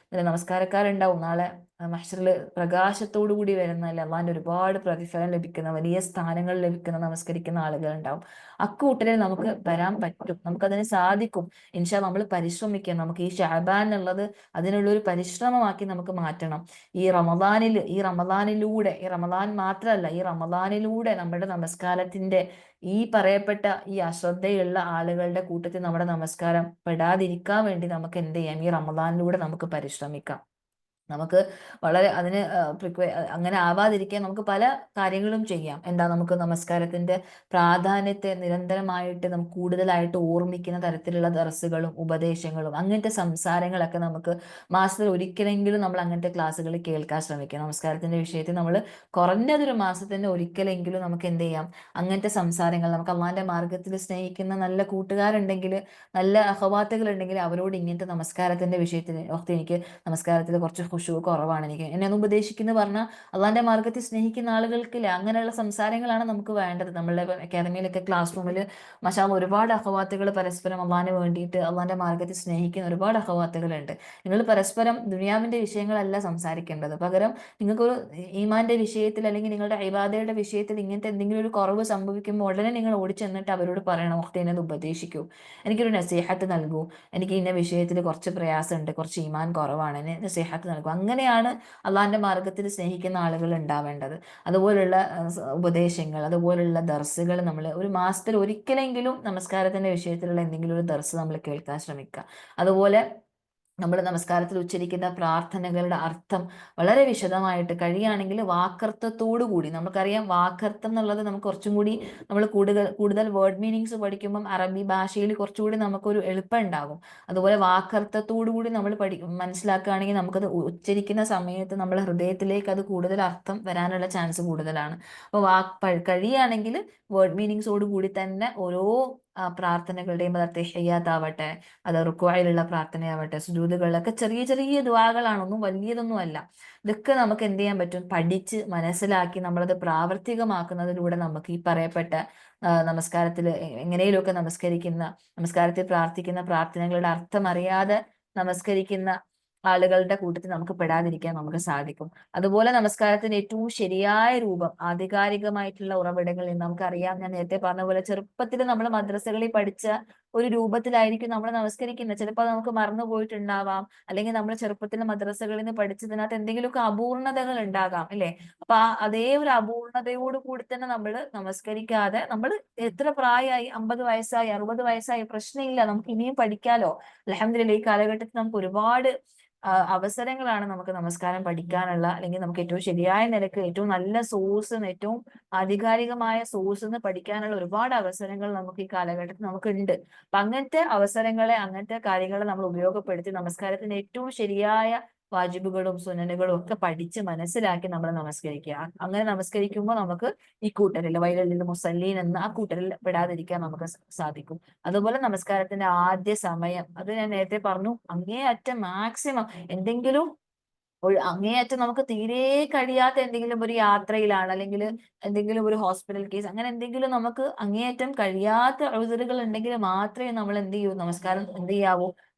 നമസ്കാരക്കാരുണ്ടാവും നാളെ മഹ്ശറിൽ പ്രകാശത്തോടു കൂടി വരുന്ന, അല്ലെ, അള്ളാഹിന്റെ ഒരുപാട് പ്രതിഫലം ലഭിക്കുന്ന, വലിയ സ്ഥാനങ്ങൾ ലഭിക്കുന്ന നമസ്കരിക്കുന്ന ആളുകൾ ഉണ്ടാവും. അക്കൂട്ടരിൽ നമുക്ക് വരാൻ പറ്റും. നമുക്കതിന് സാധിക്കും. ഇൻഷാ നമ്മൾ പരിശ്രമിക്കാം. നമുക്ക് ഈ ഷഅബാൻ എന്നുള്ളത് അതിനുള്ളൊരു പരിശ്രമമാക്കി നമുക്ക് മാറ്റണം. ഈ റമദാൻ മാത്രമല്ല, ഈ റമദാനിലൂടെ നമ്മുടെ നമസ്കാരത്തിന്റെ ഈ പറയപ്പെട്ട ഈ അശ്രദ്ധയുള്ള ആളുകളുടെ കൂട്ടത്തിൽ നമ്മുടെ നമസ്കാരം പെടാതിരിക്കാൻ വേണ്ടി നമുക്ക് എന്ത് ചെയ്യാം? ഈ റമദാനിലൂടെ നമുക്ക് പരിശ്രമിക്കാം. നമുക്ക് വളരെ അതിന് അങ്ങനെ ആവാതിരിക്കാൻ നമുക്ക് പല കാര്യങ്ങളും ചെയ്യാം. എന്താ, നമുക്ക് നമസ്കാരത്തിന്റെ പ്രാധാന്യത്തെ നിരന്തരമായിട്ട് നമുക്ക് കൂടുതലായിട്ട് ഓർമ്മിക്കുന്ന തരത്തിലുള്ള ദർസുകളും ഉപദേശങ്ങളും അങ്ങനത്തെ സംസാരങ്ങളൊക്കെ നമുക്ക് മാസത്തിൽ ഒരിക്കലെങ്കിലും നമ്മൾ അങ്ങനത്തെ ക്ലാസ്സുകൾ കേൾക്കാൻ ശ്രമിക്കുക. നമസ്കാരത്തിന്റെ വിഷയത്തിൽ നമ്മൾ കുറഞ്ഞതൊരു മാസത്തിന്റെ ഒരിക്കലെങ്കിലും നമുക്ക് എന്ത് ചെയ്യാം? അങ്ങനത്തെ സംസാരങ്ങൾ, നമുക്ക് അള്ളാഹിന്റെ മാർഗത്തിൽ സ്നേഹിക്കുന്ന നല്ല കൂട്ടുകാരുണ്ടെങ്കിൽ, നല്ല അഹവാത്തുകൾ ഉണ്ടെങ്കിൽ അവരോട് ഇങ്ങനത്തെ നമസ്കാരത്തിന്റെ വിഷയത്തിൽ, എനിക്ക് നമസ്കാരത്തിൽ കുറച്ച് ഖുശൂ കുറവാണ്, എന്നെ ഒന്ന് ഉപദേശിക്കുന്നു പറഞ്ഞാൽ, അള്ളാഹിന്റെ മാർഗത്തിൽ സ്നേഹിക്കുന്ന ആളുകൾക്കില്ല അങ്ങനെയുള്ള സംസാരങ്ങളാണ് നമുക്ക് വേണ്ടത്. നമ്മളുടെ അക്കാദമിയിലൊക്കെ ക്ലാസ് റൂമിൽ മാഷാ അല്ലാഹ് ഒരുപാട് അഖവാത്തുകൾ പരസ്പരം അള്ളാഹിന് വേണ്ടിയിട്ട് അള്ളാഹിന്റെ മാർഗത്തിൽ സ്നേഹിക്കുന്ന ഒരുപാട് അഖവാത്തുകളുണ്ട്. നിങ്ങൾ പരസ്പരം ദുനിയാവിന്റെ വിഷയങ്ങളല്ല സംസാരിക്കേണ്ടത്. പകരം നിങ്ങൾക്കൊരു ഈമാന്റെ വിഷയത്തിൽ അല്ലെങ്കിൽ നിങ്ങളുടെ ഇബാദയുടെ വിഷയത്തിൽ ഇങ്ങനത്തെ എന്തെങ്കിലും ഒരു കുറവ് സംഭവിക്കുമ്പോൾ ഉടനെ നിങ്ങൾ ഓടിച്ചെന്നിട്ട് അവരോട് പറയണം, എന്നെ ഉപദേശിക്കൂ, എനിക്കൊരു നസീഹത്ത് നൽകൂ, എനിക്ക് ഇന്ന വിഷയത്തിൽ കുറച്ച് പ്രയാസമുണ്ട്, കുറച്ച് ഈമാൻ കുറവാണ്, എന്നെ നസീഹത്ത് നൽകും. അങ്ങനെയാണ് അള്ളാഹിന്റെ മാർഗത്തിൽ സ്നേഹിക്കുന്ന ആളുകൾ ഉണ്ടാവേണ്ടത്. അതുപോലുള്ള ഉപദേശങ്ങൾ, അതുപോലുള്ള ദർസുകൾ നമ്മൾ ഒരു മാസത്തിൽ ഒരിക്കലെങ്കിലും നമസ്കാരത്തിന്റെ വിഷയത്തിലുള്ള എന്തെങ്കിലും ഒരു ദർസ് നമ്മൾ കേൾക്കാൻ ശ്രമിക്കുക. അതുപോലെ നമ്മൾ നമസ്കാരത്തിൽ ഉച്ചരിക്കുന്ന പ്രാർത്ഥനകളുടെ അർത്ഥം വളരെ വിശദമായിട്ട് കഴിയുകയാണെങ്കിൽ വാക്കർത്ഥത്തോടു കൂടി, നമുക്കറിയാം വാക്കർത്ഥം എന്നുള്ളത് നമുക്ക് കുറച്ചും കൂടി, നമ്മൾ കൂടുതൽ വേർഡ് മീനിങ്സ് പഠിക്കുമ്പം അറബി ഭാഷയിൽ കുറച്ചുകൂടി നമുക്കൊരു എളുപ്പം ഉണ്ടാകും. അതുപോലെ വാക്കർത്ഥത്തോടു കൂടി നമ്മൾ മനസ്സിലാക്കുകയാണെങ്കിൽ നമുക്കത് ഉച്ചരിക്കുന്ന സമയത്ത് നമ്മുടെ ഹൃദയത്തിലേക്ക് അത് കൂടുതൽ അർത്ഥം വരാനുള്ള ചാൻസ് കൂടുതലാണ്. അപ്പോൾ കഴിയുകയാണെങ്കിൽ വേർഡ് മീനിങ്സോട് കൂടി തന്നെ ഓരോ പ്രാർത്ഥനകളുടെയും, തഹിയ്യാത്താവട്ടെ, അത് റുക്വയിലുള്ള പ്രാർത്ഥനയാവട്ടെ, സുജൂദുകളിലൊക്കെ ചെറിയ ചെറിയ ദുആകളാണ്, ഒന്നും വലിയതൊന്നും അല്ല. ഇതൊക്കെ നമുക്ക് എന്ത് ചെയ്യാൻ പറ്റും? പഠിച്ച് മനസ്സിലാക്കി നമ്മളത് പ്രാവർത്തികമാക്കുന്നതിലൂടെ നമുക്ക് ഈ പറയപ്പെട്ട നമസ്കാരത്തിൽ എങ്ങനെയൊക്കെ നമസ്കാരത്തിൽ പ്രാർത്ഥിക്കുന്ന പ്രാർത്ഥനകളുടെ അർത്ഥം അറിയാതെ നമസ്കരിക്കുന്ന ആളുകളുടെ കൂട്ടത്തിൽ നമുക്ക് പെടാതിരിക്കാൻ നമുക്ക് സാധിക്കും. അതുപോലെ നമസ്കാരത്തിന്റെ ഏറ്റവും ശരിയായ രൂപം ആധികാരികമായിട്ടുള്ള ഉറവിടങ്ങളിൽ നിന്ന് നമുക്കറിയാം. ഞാൻ നേരത്തെ പറഞ്ഞ പോലെ ചെറുപ്പത്തിൽ നമ്മൾ മദ്രസകളിൽ പഠിച്ച ഒരു രൂപത്തിലായിരിക്കും നമ്മൾ നമസ്കരിക്കുന്നത്. ചിലപ്പോൾ നമുക്ക് മറന്നു പോയിട്ടുണ്ടാവാം, അല്ലെങ്കിൽ നമ്മൾ ചെറുപ്പത്തിൽ മദ്രസകളിൽ നിന്ന് പഠിച്ചതിനകത്ത് എന്തെങ്കിലുമൊക്കെ അപൂർണതകൾ ഉണ്ടാകാം, അല്ലെ? അപ്പൊ അതേ ഒരു അപൂർണതയോട് കൂടി തന്നെ നമ്മൾ നമസ്കരിക്കാതെ, നമ്മൾ എത്ര പ്രായമായി, 50 വയസ്സായി, 60 വയസ്സായി, പ്രശ്നമില്ല, നമുക്ക് ഇനിയും പഠിക്കാലോ. അൽഹംദുലില്ലാഹ് ഈ കാലഘട്ടത്തിൽ നമുക്ക് ഒരുപാട് അവസരങ്ങളാണ് നമുക്ക് നമസ്കാരം പഠിക്കാനുള്ള, അല്ലെങ്കിൽ നമുക്ക് ഏറ്റവും ശരിയായ നിലക്ക് ഏറ്റവും നല്ല സോഴ്സ്, ഏറ്റവും ആധികാരികമായ സോഴ്സ് നിന്ന് പഠിക്കാനുള്ള ഒരുപാട് അവസരങ്ങൾ നമുക്ക് ഈ കാലഘട്ടത്തിൽ നമുക്കുണ്ട്. അപ്പൊ അങ്ങനത്തെ അവസരങ്ങളെ, അങ്ങനത്തെ കാര്യങ്ങളെ നമ്മൾ ഉപയോഗപ്പെടുത്തി നമസ്കാരത്തിന്റെ ഏറ്റവും ശരിയായ വാജിബുകളും സുന്നനുകളും ഒക്കെ പഠിച്ച് മനസ്സിലാക്കി നമ്മൾ നമസ്കരിക്കുക. അങ്ങനെ നമസ്കരിക്കുമ്പോൾ നമുക്ക് ഈ കൂട്ടരിൽ, വൈലലിൽ മുസല്ലീൻ എന്ന ആ കൂട്ടരിൽ പെടാതിരിക്കാൻ നമുക്ക് സാധിക്കും. അതുപോലെ നമസ്കാരത്തിന്റെ ആദ്യ സമയം, അത് ഞാൻ നേരത്തെ പറഞ്ഞു, അങ്ങേയറ്റം മാക്സിമം എന്തെങ്കിലും അങ്ങേയറ്റം നമുക്ക് തീരെ കഴിയാത്ത എന്തെങ്കിലും ഒരു യാത്രയിലാണ്, അല്ലെങ്കിൽ എന്തെങ്കിലും ഒരു ഹോസ്പിറ്റൽ കേസ്, അങ്ങനെ എന്തെങ്കിലും നമുക്ക് അങ്ങേയറ്റം കഴിയാത്ത ഉദറുകൾ ഉണ്ടെങ്കിൽ മാത്രമേ നമ്മൾ എന്ത് ചെയ്യൂ,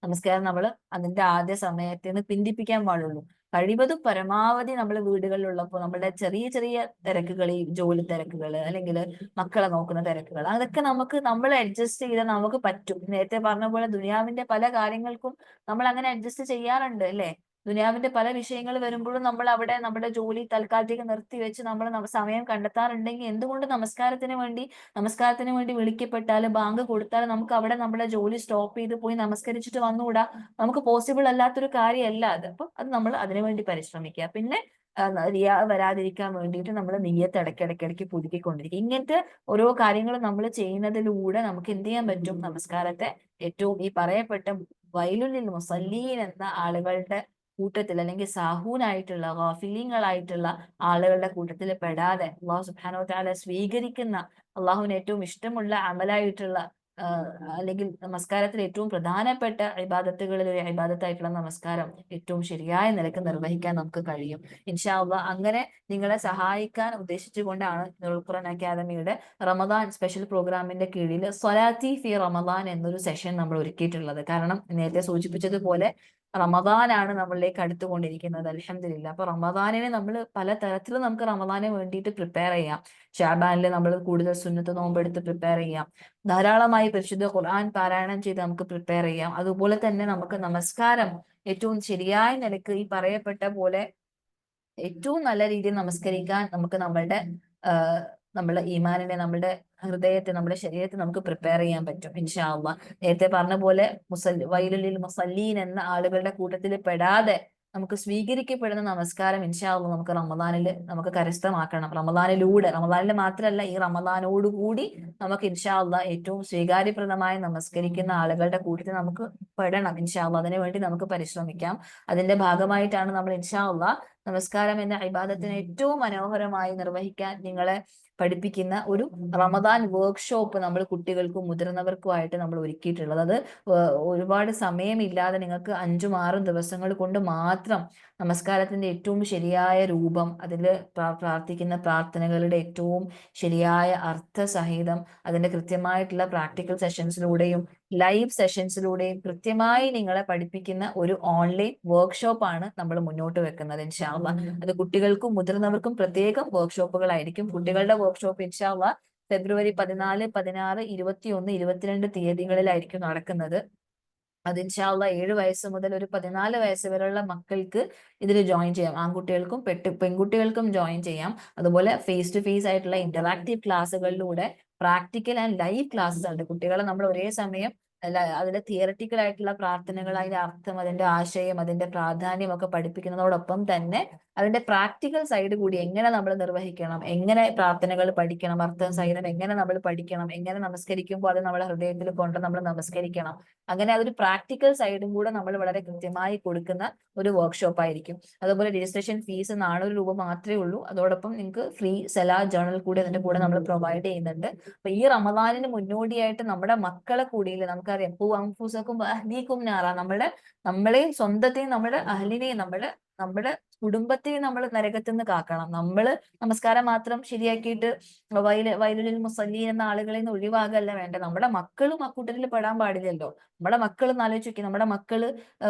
നമസ്കാരം നമ്മൾ അതിന്റെ ആദ്യ സമയത്ത് നിന്ന് പിന്തിപ്പിക്കാൻ പാടുള്ളൂ. കഴിവതും പരമാവധി നമ്മൾ വീടുകളിലുള്ളപ്പോൾ നമ്മുടെ ചെറിയ ചെറിയ തിരക്കുകൾ, ഈ ജോലി തിരക്കുകൾ, അല്ലെങ്കിൽ മക്കളെ നോക്കുന്ന തിരക്കുകൾ, അതൊക്കെ നമ്മൾ അഡ്ജസ്റ്റ് ചെയ്താൽ നമുക്ക് പറ്റും. നേരത്തെ പറഞ്ഞ പോലെ ദുനിയാവിന്റെ പല കാര്യങ്ങൾക്കും നമ്മൾ അങ്ങനെ അഡ്ജസ്റ്റ് ചെയ്യാറുണ്ട്, അല്ലെ? ദുനിയാവിന്റെ പല വിഷയങ്ങൾ വരുമ്പോഴും നമ്മൾ അവിടെ നമ്മുടെ ജോലി തൽക്കാലത്തേക്ക് നിർത്തിവെച്ച് നമ്മൾ സമയം കണ്ടെത്താറുണ്ടെങ്കിൽ, എന്തുകൊണ്ട് നമസ്കാരത്തിന് വേണ്ടി വിളിക്കപ്പെട്ടാൽ, ബാങ്ക് കൊടുത്താൽ നമുക്ക് അവിടെ നമ്മുടെ ജോലി സ്റ്റോപ്പ് ചെയ്ത് പോയി നമസ്കരിച്ചിട്ട് വന്നുകൂടാ? നമുക്ക് പോസിബിൾ അല്ലാത്തൊരു കാര്യമല്ല അത്. അപ്പൊ അത് നമ്മൾ അതിനുവേണ്ടി പരിശ്രമിക്കുക. പിന്നെ റിയാ വരാതിരിക്കാൻ വേണ്ടിയിട്ട് നമ്മൾ നിയ്യത്ത് ഇടയ്ക്കിടയ്ക്കിടയ്ക്ക് പുതുക്കിക്കൊണ്ടിരിക്കും. ഇങ്ങനത്തെ ഓരോ കാര്യങ്ങൾ നമ്മൾ ചെയ്യുന്നതിലൂടെ നമുക്ക് എന്ത് ചെയ്യാൻ പറ്റും? നമസ്കാരത്തെ ഏറ്റവും ഈ പറയപ്പെട്ട വൈലുൽ മുസല്ലീൻ എന്ന ആളുകളുടെ കൂട്ടത്തിൽ, അല്ലെങ്കിൽ സാഹൂനായിട്ടുള്ള ഗാഫിലീങ്ങളായിട്ടുള്ള ആളുകളുടെ കൂട്ടത്തിൽ പെടാതെ അള്ളാഹു സുബ്ഹാനഹു വ തആല സ്വീകരിക്കുന്ന, അള്ളാഹുവിന് ഏറ്റവും ഇഷ്ടമുള്ള അമലായിട്ടുള്ള അല്ലെങ്കിൽ നമസ്കാരത്തിൽ ഏറ്റവും പ്രധാനപ്പെട്ട ഇബാദത്തുകളിൽ ഒരു ഇബാദത്തായിട്ടുള്ള നമസ്കാരം ഏറ്റവും ശരിയായ നിലക്ക് നിർവഹിക്കാൻ നമുക്ക് കഴിയും ഇൻഷാ അള്ളാഹ്. അങ്ങനെ നിങ്ങളെ സഹായിക്കാൻ ഉദ്ദേശിച്ചുകൊണ്ടാണ് നൂറുൽ ഖുർആൻ അക്കാദമിയുടെ റമദാൻ സ്പെഷ്യൽ പ്രോഗ്രാമിന്റെ കീഴിൽ സ്വലാത്തി ഫി റമദാൻ എന്നൊരു സെഷൻ നമ്മൾ ഒരുക്കിയിട്ടുള്ളത്. കാരണം നേരത്തെ സൂചിപ്പിച്ചതുപോലെ റമദാനാണ് നമ്മളിലേക്ക് അടുത്തുകൊണ്ടിരിക്കുന്നത്, അൽഹംദുലില്ലാ. അപ്പൊ റമദാനിനെ നമ്മൾ പല തരത്തിലും നമുക്ക് റമദാനെ വേണ്ടിയിട്ട് പ്രിപ്പയർ ചെയ്യാം. ഷാബാനിൽ നമ്മൾ കൂടുതൽ സുന്നത്ത് നോമ്പെടുത്ത് പ്രിപ്പയർ ചെയ്യാം, ധാരാളമായി പരിശുദ്ധ ഖുർആൻ പാരായണം ചെയ്ത് നമുക്ക് പ്രിപ്പയർ ചെയ്യാം. അതുപോലെ തന്നെ നമുക്ക് നമസ്കാരം ഏറ്റവും ശരിയായ നിലക്ക് ഈ പറയപ്പെട്ട പോലെ ഏറ്റവും നല്ല രീതിയിൽ നമസ്കരിക്കാൻ നമുക്ക് നമ്മുടെ ഈമാനിനെ, നമ്മുടെ ഹൃദയത്തെ, നമ്മുടെ ശരീരത്തെ നമുക്ക് പ്രിപ്പയർ ചെയ്യാൻ പറ്റും ഇൻഷാ അള്ളാഹ്. നേരത്തെ പറഞ്ഞ പോലെ വൈലുൽ മുസല്ലീൻ എന്ന ആളുകളുടെ കൂട്ടത്തിൽ പെടാതെ നമുക്ക് സ്വീകരിക്കപ്പെടുന്ന നമസ്കാരം ഇൻഷാ അള്ളാഹ് നമുക്ക് റമദാനിൽ നമുക്ക് കരസ്ഥമാക്കണം. റമദാനിൽ മാത്രമല്ല, ഈ റമദാനോടുകൂടി നമുക്ക് ഇൻഷാ അള്ളാഹ് ഏറ്റവും സ്വീകാര്യപ്രദമായി നമസ്കരിക്കുന്ന ആളുകളുടെ കൂട്ടത്തിൽ നമുക്ക് പെടണം ഇൻഷാ അള്ളാഹ്. അതിനു വേണ്ടി നമുക്ക് പരിശ്രമിക്കാം. അതിന്റെ ഭാഗമായിട്ടാണ് നമ്മൾ ഇൻഷാ അള്ളാഹ് നമസ്കാരം എന്ന ഇബാദത്തിനെ ഏറ്റവും മനോഹരമായി നിർവഹിക്കാൻ നിങ്ങളെ പഠിപ്പിക്കുന്ന ഒരു റമദാൻ വർക്ക്ഷോപ്പ് നമ്മൾ കുട്ടികൾക്കും മുതിർന്നവർക്കുമായിട്ട് നമ്മൾ ഒരുക്കിയിട്ടുള്ളത്. അത് ഒരുപാട് സമയമില്ലാതെ നിങ്ങൾക്ക് 5-6 ദിവസങ്ങൾ കൊണ്ട് മാത്രം നമസ്കാരത്തിന്റെ ഏറ്റവും ശരിയായ രൂപം, അതിൽ പ്രാർത്ഥിക്കുന്ന പ്രാർത്ഥനകളുടെ ഏറ്റവും ശരിയായ അർത്ഥസഹിതം, അതിന്റെ കൃത്യമായിട്ടുള്ള പ്രാക്ടിക്കൽ സെഷൻസിലൂടെയും ലൈവ് സെഷൻസിലൂടെയും കൃത്യമായി നിങ്ങളെ പഠിപ്പിക്കുന്ന ഒരു ഓൺലൈൻ വർക്ക്ഷോപ്പാണ് നമ്മൾ മുന്നോട്ട് വെക്കുന്നത് ഇൻഷാ അള്ളാഹ്. അത് കുട്ടികൾക്കും മുതിർന്നവർക്കും പ്രത്യേകം വർക്ക്ഷോപ്പുകളായിരിക്കും. കുട്ടികളുടെ വർക്ക്ഷോപ്പ് ഇൻഷാ അള്ളാഹ് ഫെബ്രുവരി 14, 16, 21, 22 തീയതികളിലായിരിക്കും നടക്കുന്നത്. അത് ഇൻഷാ അള്ളാഹ് 7 വയസ്സ് മുതൽ ഒരു 14 വയസ്സ് വരെയുള്ള മക്കൾക്ക് ഇതിൽ ജോയിൻ ചെയ്യാം. ആൺകുട്ടികൾക്കും പെൺകുട്ടികൾക്കും ജോയിൻ ചെയ്യാം. അതുപോലെ ഫേസ് ടു ഫേസ് ആയിട്ടുള്ള ഇന്ററാക്റ്റീവ് ക്ലാസ്സുകളിലൂടെ പ്രാക്ടിക്കൽ ആൻഡ് ലൈവ് ക്ലാസ്സസ് ഉണ്ട്. കുട്ടികളെ നമ്മൾ ഒരേ സമയം അതിലെ തിയററ്റിക്കൽ ആയിട്ടുള്ള പ്രാർത്ഥനകൾ, അതിന്റെ അർത്ഥം, അതിന്റെ ആശയം, അതിന്റെ പ്രാധാന്യം ഒക്കെ പഠിപ്പിക്കുന്നതോടൊപ്പം തന്നെ അതിന്റെ പ്രാക്ടിക്കൽ സൈഡ് കൂടി എങ്ങനെ നമ്മൾ നിർവഹിക്കണം, എങ്ങനെ പ്രാർത്ഥനകൾ പഠിക്കണം, അർത്ഥം സഹിതം എങ്ങനെ നമ്മൾ പഠിക്കണം, എങ്ങനെ നമസ്കരിക്കുമ്പോൾ അത് നമ്മുടെ ഹൃദയത്തിൽ കൊണ്ട് നമ്മൾ നമസ്കരിക്കണം, അങ്ങനെ അതൊരു പ്രാക്ടിക്കൽ സൈഡും കൂടെ നമ്മൾ വളരെ കൃത്യമായി കൊടുക്കുന്ന ഒരു വർക്ക്ഷോപ്പ് ആയിരിക്കും. അതുപോലെ രജിസ്ട്രേഷൻ ഫീസ് 400 രൂപ മാത്രമേ ഉള്ളൂ. അതോടൊപ്പം നിങ്ങൾക്ക് ഫ്രീ സലാ ജേർണൽ കൂടി അതിന്റെ കൂടെ നമ്മൾ പ്രൊവൈഡ് ചെയ്യുന്നുണ്ട്. അപ്പൊ ഈ റമദാനിന് മുന്നോടിയായിട്ട് നമ്മുടെ മക്കളെ കൂടിയിൽ നമുക്കറിയാം, പൂ അംഫൂസക്കും അഹ്ലീക്കും നാറ, നമ്മളെയും സ്വന്തത്തെയും നമ്മുടെ അഹ്ലിനെയും നമ്മുടെ കുടുംബത്തെയും നമ്മൾ നരകത്തിൽ നിന്ന് കാക്കണം. നമ്മൾ നമസ്കാരം മാത്രം ശരിയാക്കിയിട്ട് വൈലുൽ മുസല്ലീൻ എന്ന ആളുകളിൽ നിന്ന് ഒഴിവാകല്ല വേണ്ട, നമ്മുടെ മക്കളും ആ കൂട്ടത്തിൽ പെടാൻ പാടില്ലല്ലോ. നമ്മുടെ മക്കൾ ആലോചിച്ച് നോക്കി, നമ്മുടെ മക്കള്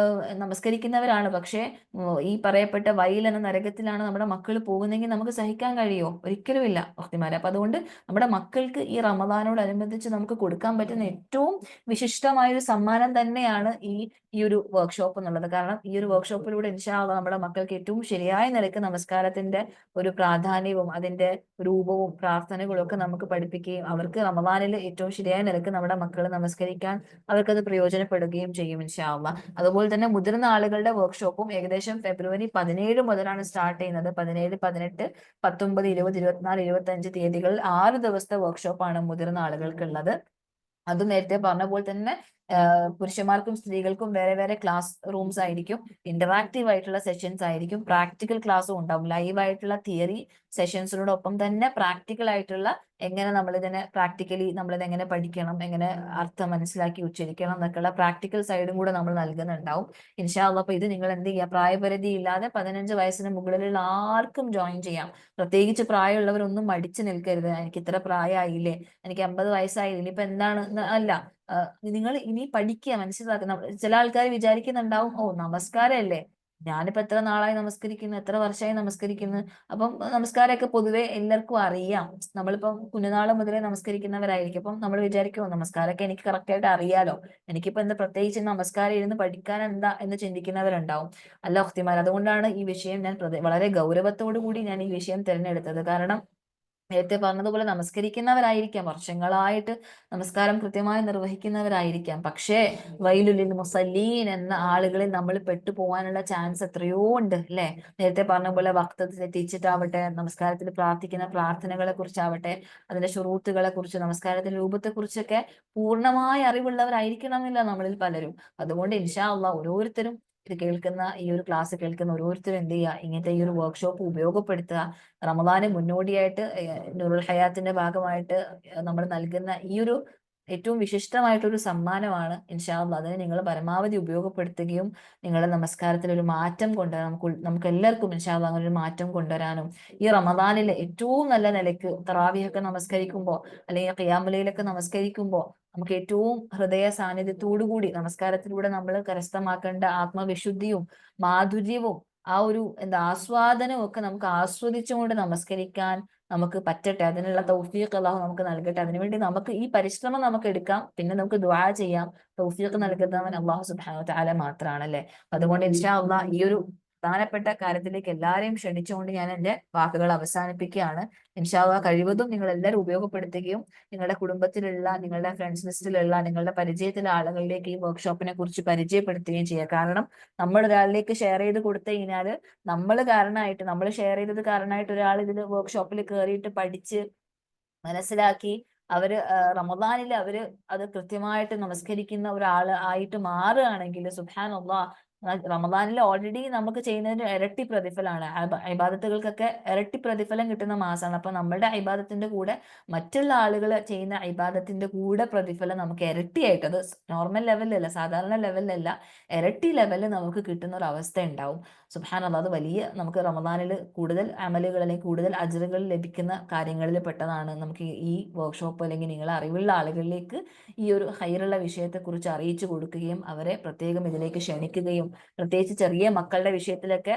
നമസ്കരിക്കുന്നവരാണ്, പക്ഷേ ഈ പറയപ്പെട്ട വൈൽ എന്ന നരകത്തിലാണ് നമ്മുടെ മക്കൾ പോകുന്നെങ്കിൽ നമുക്ക് സഹിക്കാൻ കഴിയോ? ഒരിക്കലുമില്ല ഭക്തിമാരെ. അപ്പൊ അതുകൊണ്ട് നമ്മുടെ മക്കൾക്ക് ഈ റമദാനോടനുബന്ധിച്ച് നമുക്ക് കൊടുക്കാൻ പറ്റുന്ന ഏറ്റവും വിശിഷ്ടമായ ഒരു സമ്മാനം തന്നെയാണ് ഈ ഒരു വർക്ക്ഷോപ്പ് എന്നുള്ളത്. കാരണം ഈ ഒരു വർക്ക്ഷോപ്പിലൂടെ ഇൻഷാ അള്ളാഹ് നമ്മുടെ മക്കൾക്ക് ഏറ്റവും ശരിയായ നിലയ്ക്ക് നമസ്കാരത്തിന്റെ ഒരു പ്രാധാന്യവും അതിന്റെ രൂപവും പ്രാർത്ഥനകളും ഒക്കെ നമുക്ക് പഠിപ്പിക്കുകയും അവർക്ക് റമദാനിൽ ഏറ്റവും ശരിയായ നിലയ്ക്ക് നമ്മുടെ മക്കൾ നമസ്കരിക്കാൻ അവർക്കത് പ്രയോജനപ്പെടുകയും ചെയ്യും ഇൻഷാ അള്ളാഹ്. അതുപോലെ തന്നെ മുതിർന്ന ആളുകളുടെ വർക്ക്ഷോപ്പും ഏകദേശം ഫെബ്രുവരി 17 മുതലാണ് സ്റ്റാർട്ട് ചെയ്യുന്നത്. 17, 18, 19, 20, 24, 25 തീയതികളിൽ 6 ദിവസത്തെ വർക്ക്ഷോപ്പാണ് മുതിർന്ന ആളുകൾക്കുള്ളത്. അത് നേരത്തെ പറഞ്ഞ പോലെ തന്നെ പുരുഷന്മാർക്കും സ്ത്രീകൾക്കും വേറെ വേറെ ക്ലാസ് റൂംസ് ആയിരിക്കും, ഇന്ററാക്റ്റീവ് ആയിട്ടുള്ള സെഷൻസ് ആയിരിക്കും, പ്രാക്ടിക്കൽ ക്ലാസ്സും ഉണ്ടാവും, ലൈവ് ആയിട്ടുള്ള തിയറി സെഷൻസിനോടൊപ്പം തന്നെ പ്രാക്ടിക്കൽ ആയിട്ടുള്ള എങ്ങനെ നമ്മളിത് എങ്ങനെ പഠിക്കണം, എങ്ങനെ അർത്ഥം മനസ്സിലാക്കി ഉച്ചരിക്കണം എന്നൊക്കെയുള്ള പ്രാക്ടിക്കൽ സൈഡും കൂടെ നമ്മൾ നൽകുന്നുണ്ടാവും ഇൻഷാ അള്ളാഹ്. അപ്പൊ ഇത് നിങ്ങൾ എന്ത് ചെയ്യുക, പ്രായപരിധി ഇല്ലാതെ 15 വയസ്സിന് മുകളിലുള്ള ആർക്കും ജോയിൻ ചെയ്യാം. പ്രത്യേകിച്ച് പ്രായമുള്ളവരൊന്നും മടിച്ചു നിൽക്കരുത്, എനിക്ക് ഇത്ര പ്രായമായില്ലേ, എനിക്ക് 50 വയസ്സായില്ലേ, ഇനിയിപ്പോ എന്താണ് അല്ല. നിങ്ങൾ ഇനി പഠിക്കുക, മനസ്സിലാക്കുക. ചില ആൾക്കാർ വിചാരിക്കുന്നുണ്ടാവും, ഓ നമസ്കാരമല്ലേ, ഞാനിപ്പോ എത്ര നാളായി നമസ്കരിക്കുന്നു, എത്ര വർഷമായി നമസ്കരിക്കുന്നു, അപ്പം നമസ്കാരമൊക്കെ പൊതുവെ എല്ലാവർക്കും അറിയാം, നമ്മളിപ്പം കുഞ്ഞുനാള് മുതലേ നമസ്കരിക്കുന്നവരായിരിക്കും, അപ്പം നമ്മൾ വിചാരിക്കുമോ നമസ്കാരമൊക്കെ എനിക്ക് കറക്റ്റ് ആയിട്ട് അറിയാലോ, എനിക്കിപ്പോ എന്താ പ്രത്യേകിച്ച് നമസ്കാരം ഇരുന്ന് പഠിക്കാൻ എന്താ എന്ന് ചിന്തിക്കുന്നവരുണ്ടാവും. അല്ല ഉഖ്തിമാർ, അതുകൊണ്ടാണ് ഈ വിഷയം ഞാൻ വളരെ ഗൗരവത്തോടു കൂടി ഞാൻ ഈ വിഷയം തിരഞ്ഞെടുത്തത്. കാരണം നേരത്തെ പറഞ്ഞതുപോലെ നമസ്കരിക്കുന്നവരായിരിക്കാം, വർഷങ്ങളായിട്ട് നമസ്കാരം കൃത്യമായി നിർവഹിക്കുന്നവരായിരിക്കാം. പക്ഷേ വൈലുലിൽ മുസല്ലീൻ എന്ന ആളുകളിൽ നമ്മൾ പെട്ടുപോകാനുള്ള ചാൻസ് എത്രയോ ഉണ്ട് അല്ലെ? നേരത്തെ പറഞ്ഞ പോലെ വക്ത് തെറ്റിച്ചിട്ടാവട്ടെ, നമസ്കാരത്തിൽ പ്രാർത്ഥിക്കുന്ന പ്രാർത്ഥനകളെ കുറിച്ചാവട്ടെ, അതിന്റെ ഷുറൂത്തുകളെ കുറിച്ച്, നമസ്കാരത്തിന്റെ രൂപത്തെ കുറിച്ചൊക്കെ പൂർണ്ണമായ അറിവുള്ളവരായിരിക്കണമെന്നില്ല നമ്മളിൽ പലരും. അതുകൊണ്ട് ഇൻഷാ അള്ളാഹ് ഓരോരുത്തരും ഇത് കേൾക്കുന്ന, ഈ ഒരു ക്ലാസ് കേൾക്കുന്ന ഓരോരുത്തരും എന്ത് ചെയ്യുക, ഇങ്ങനത്തെ ഈ ഒരു വർക്ക്ഷോപ്പ് ഉപയോഗപ്പെടുത്തുക. റമദാന് മുന്നോടിയായിട്ട് നൂറുൽ ഹയാത്തിന്റെ ഭാഗമായിട്ട് നമ്മൾ നൽകുന്ന ഈ ഒരു ഏറ്റവും വിശിഷ്ടമായിട്ടൊരു സമ്മാനമാണ്. ഇൻഷാ അള്ളാ അതിനെ നിങ്ങൾ പരമാവധി ഉപയോഗപ്പെടുത്തുകയും നിങ്ങളുടെ നമസ്കാരത്തിൽ ഒരു മാറ്റം കൊണ്ടുവരാൻ നമുക്ക് എല്ലാവർക്കും ഇൻഷാ അള്ളാ അങ്ങനെ ഒരു മാറ്റം കൊണ്ടുവരാനും, ഈ റമദാനിൽ ഏറ്റവും നല്ല നിലയ്ക്ക് തറാവിയൊക്കെ നമസ്കരിക്കുമ്പോൾ അല്ലെങ്കിൽ ഖിയാമുലയിലൊക്കെ നമസ്കരിക്കുമ്പോൾ നമുക്ക് ഏറ്റവും ഹൃദയ സാന്നിധ്യത്തോടു കൂടി നമസ്കാരത്തിലൂടെ നമ്മൾ കരസ്ഥമാക്കേണ്ട ആത്മവിശുദ്ധിയും മാധുര്യവും ആ ഒരു എന്താ ആസ്വാദനവും ഒക്കെ നമുക്ക് ആസ്വദിച്ചുകൊണ്ട് നമസ്കരിക്കാൻ നമുക്ക് പറ്റട്ടെ. അതിനുള്ള തൗഫീഖ് അല്ലാഹു നമുക്ക് നൽകട്ടെ. അതിനുവേണ്ടി നമുക്ക് ഈ പരിശ്രമം നമുക്ക് എടുക്കാം. പിന്നെ നമുക്ക് ദുആ ചെയ്യാം. തൗഫീഖ് നൽകുന്നവൻ അല്ലാഹു സുബ്ഹാനഹു വ തആല മാത്രാണല്ലേ. അതുകൊണ്ട് ഇൻഷാ അല്ലാഹ് ഈ ഒരു പ്രധാനപ്പെട്ട കാര്യത്തിലേക്ക് എല്ലാവരെയും ക്ഷണിച്ചുകൊണ്ട് ഞാൻ എൻ്റെ വാക്കുകൾ അവസാനിപ്പിക്കുകയാണ്. ഇൻഷാ അല്ലാഹ് കഴിവതും നിങ്ങൾ എല്ലാവരും ഉപയോഗപ്പെടുത്തുകയും നിങ്ങളുടെ കുടുംബത്തിലുള്ള, നിങ്ങളുടെ ഫ്രണ്ട്സ് ലിസ്റ്റിലുള്ള, നിങ്ങളുടെ പരിചയത്തിലുള്ള ആളുകളിലേക്ക് ഈ വർക്ക്ഷോപ്പിനെ കുറിച്ച് പരിചയപ്പെടുത്തുകയും ചെയ്യുക. കാരണം നമ്മൾ ഒരാളിലേക്ക് ഷെയർ ചെയ്ത് കൊടുത്തു കഴിഞ്ഞാൽ നമ്മൾ ഷെയർ ചെയ്തത് കാരണമായിട്ട് ഒരാൾ ഇതിൽ വർക്ക്ഷോപ്പിൽ കയറിയിട്ട് പഠിച്ച് മനസ്സിലാക്കി അവര് റമദാനിൽ അവര് അത് കൃത്യമായിട്ട് നമസ്കരിക്കുന്ന ഒരാൾ ആയിട്ട് മാറുകയാണെങ്കിൽ സുബ്ഹാനല്ലാഹ്, റമദാനിൽ ഓൾറെഡി നമുക്ക് ചെയ്യുന്നതിന് ഇരട്ടി പ്രതിഫലമാണ്. ഇബാദത്തുകൾക്കൊക്കെ ഇരട്ടി പ്രതിഫലം കിട്ടുന്ന മാസമാണ്. അപ്പൊ നമ്മളുടെ ഇബാദത്തിന്റെ കൂടെ മറ്റുള്ള ആളുകൾ ചെയ്യുന്ന ഇബാദത്തിന്റെ കൂടെ പ്രതിഫലം നമുക്ക് ഇരട്ടിയായിട്ട്, അത് നോർമൽ ലെവലിലല്ല, സാധാരണ ലെവലിലല്ല, ഇരട്ടി ലെവലിൽ നമുക്ക് കിട്ടുന്ന ഒരു അവസ്ഥ ഉണ്ടാവും. സുബ്ഹാനല്ലാഹ്, അത് വലിയ നമുക്ക് റമദാനിൽ കൂടുതൽ അമലുകൾ അല്ലെങ്കിൽ കൂടുതൽ അജ്റുകൾ ലഭിക്കുന്ന കാര്യങ്ങളിൽ പെട്ടതാണ്. നമുക്ക് ഈ വർക്ക്ഷോപ്പ് അല്ലെങ്കിൽ നിങ്ങൾ അറിവുള്ള ആളുകളിലേക്ക് ഈ ഒരു ഹൈറുള്ള വിഷയത്തെക്കുറിച്ച് അറിയിച്ചു കൊടുക്കുകയും അവരെ പ്രത്യേകം ഇതിലേക്ക് ക്ഷണിക്കുകയും, പ്രത്യേകിച്ച് ചെറിയ മക്കളുടെ വിഷയത്തിലൊക്കെ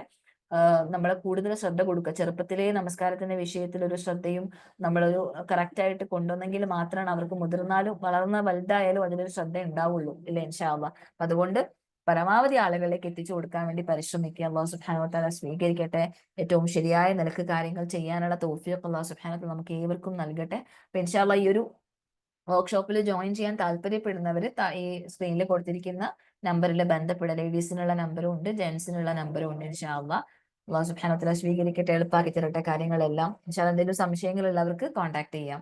നമ്മൾ കൂടുതൽ ശ്രദ്ധ കൊടുക്കുക. ചെറുപ്പത്തിലേ നമസ്കാരത്തിന്റെ വിഷയത്തിൽ ഒരു ശ്രദ്ധയും നമ്മളൊരു കറക്റ്റ് ആയിട്ട് കൊണ്ടുവന്നെങ്കിൽ മാത്രമാണ് അവർക്ക് മുതിർന്നാലും വളർന്ന വലുതായാലും അതിലൊരു ശ്രദ്ധ ഉണ്ടാവുള്ളൂ ഇല്ലേ ഇൻഷാ അല്ലാഹ്. അതുകൊണ്ട് പരമാവധി ആളുകളിലേക്ക് എത്തിച്ചു കൊടുക്കാൻ വേണ്ടി പരിശ്രമിക്കുക. അള്ളാഹു സുബ്ഹാനഹു വ തആല സ്വീകരിക്കട്ടെ. ഏറ്റവും ശരിയായ നിലക്ക് കാര്യങ്ങൾ ചെയ്യാനുള്ള തൗഫീഖ് അള്ളാഹു സുബ്ഹാനഹു വ തആല നമുക്ക് ഏവർക്കും നൽകട്ടെ. അപ്പൊ ഇൻഷാ അല്ലാഹ് ഈ ഒരു വർക്ക്ഷോപ്പിൽ ജോയിൻ ചെയ്യാൻ താല്പര്യപ്പെടുന്നവർ ഈ സ്ക്രീനിൽ കൊടുത്തിരിക്കുന്ന നമ്പറിൽ ബന്ധപ്പെടുക. ലേഡീസിനുള്ള നമ്പറും ഉണ്ട്, ജെന്റ്സിനുള്ള നമ്പറും ഉണ്ട്. ഇൻഷാ അല്ലാഹ് അള്ളാഹു സുബ്ഹാനഹു വ തആല സ്വീകരിക്കട്ടെ, എളുപ്പാക്കി തരട്ടെ കാര്യങ്ങളെല്ലാം. ഇൻഷാ അല്ലാഹ് എന്തെങ്കിലും സംശയങ്ങളുള്ളവർക്ക് കോൺടാക്ട് ചെയ്യാം.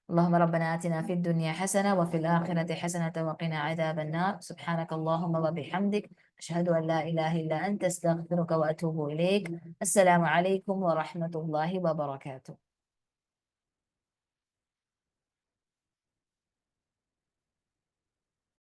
اللهم ربنا آتنا في الدنيا حسنة وفي الآخرة حسنة وقنا عذاب النار. سبحانك اللهم وبحمدك أشهد أن لا إله إلا أنت أستغفرك وأتوب إليك. السلام عليكم ورحمة الله وبركاته.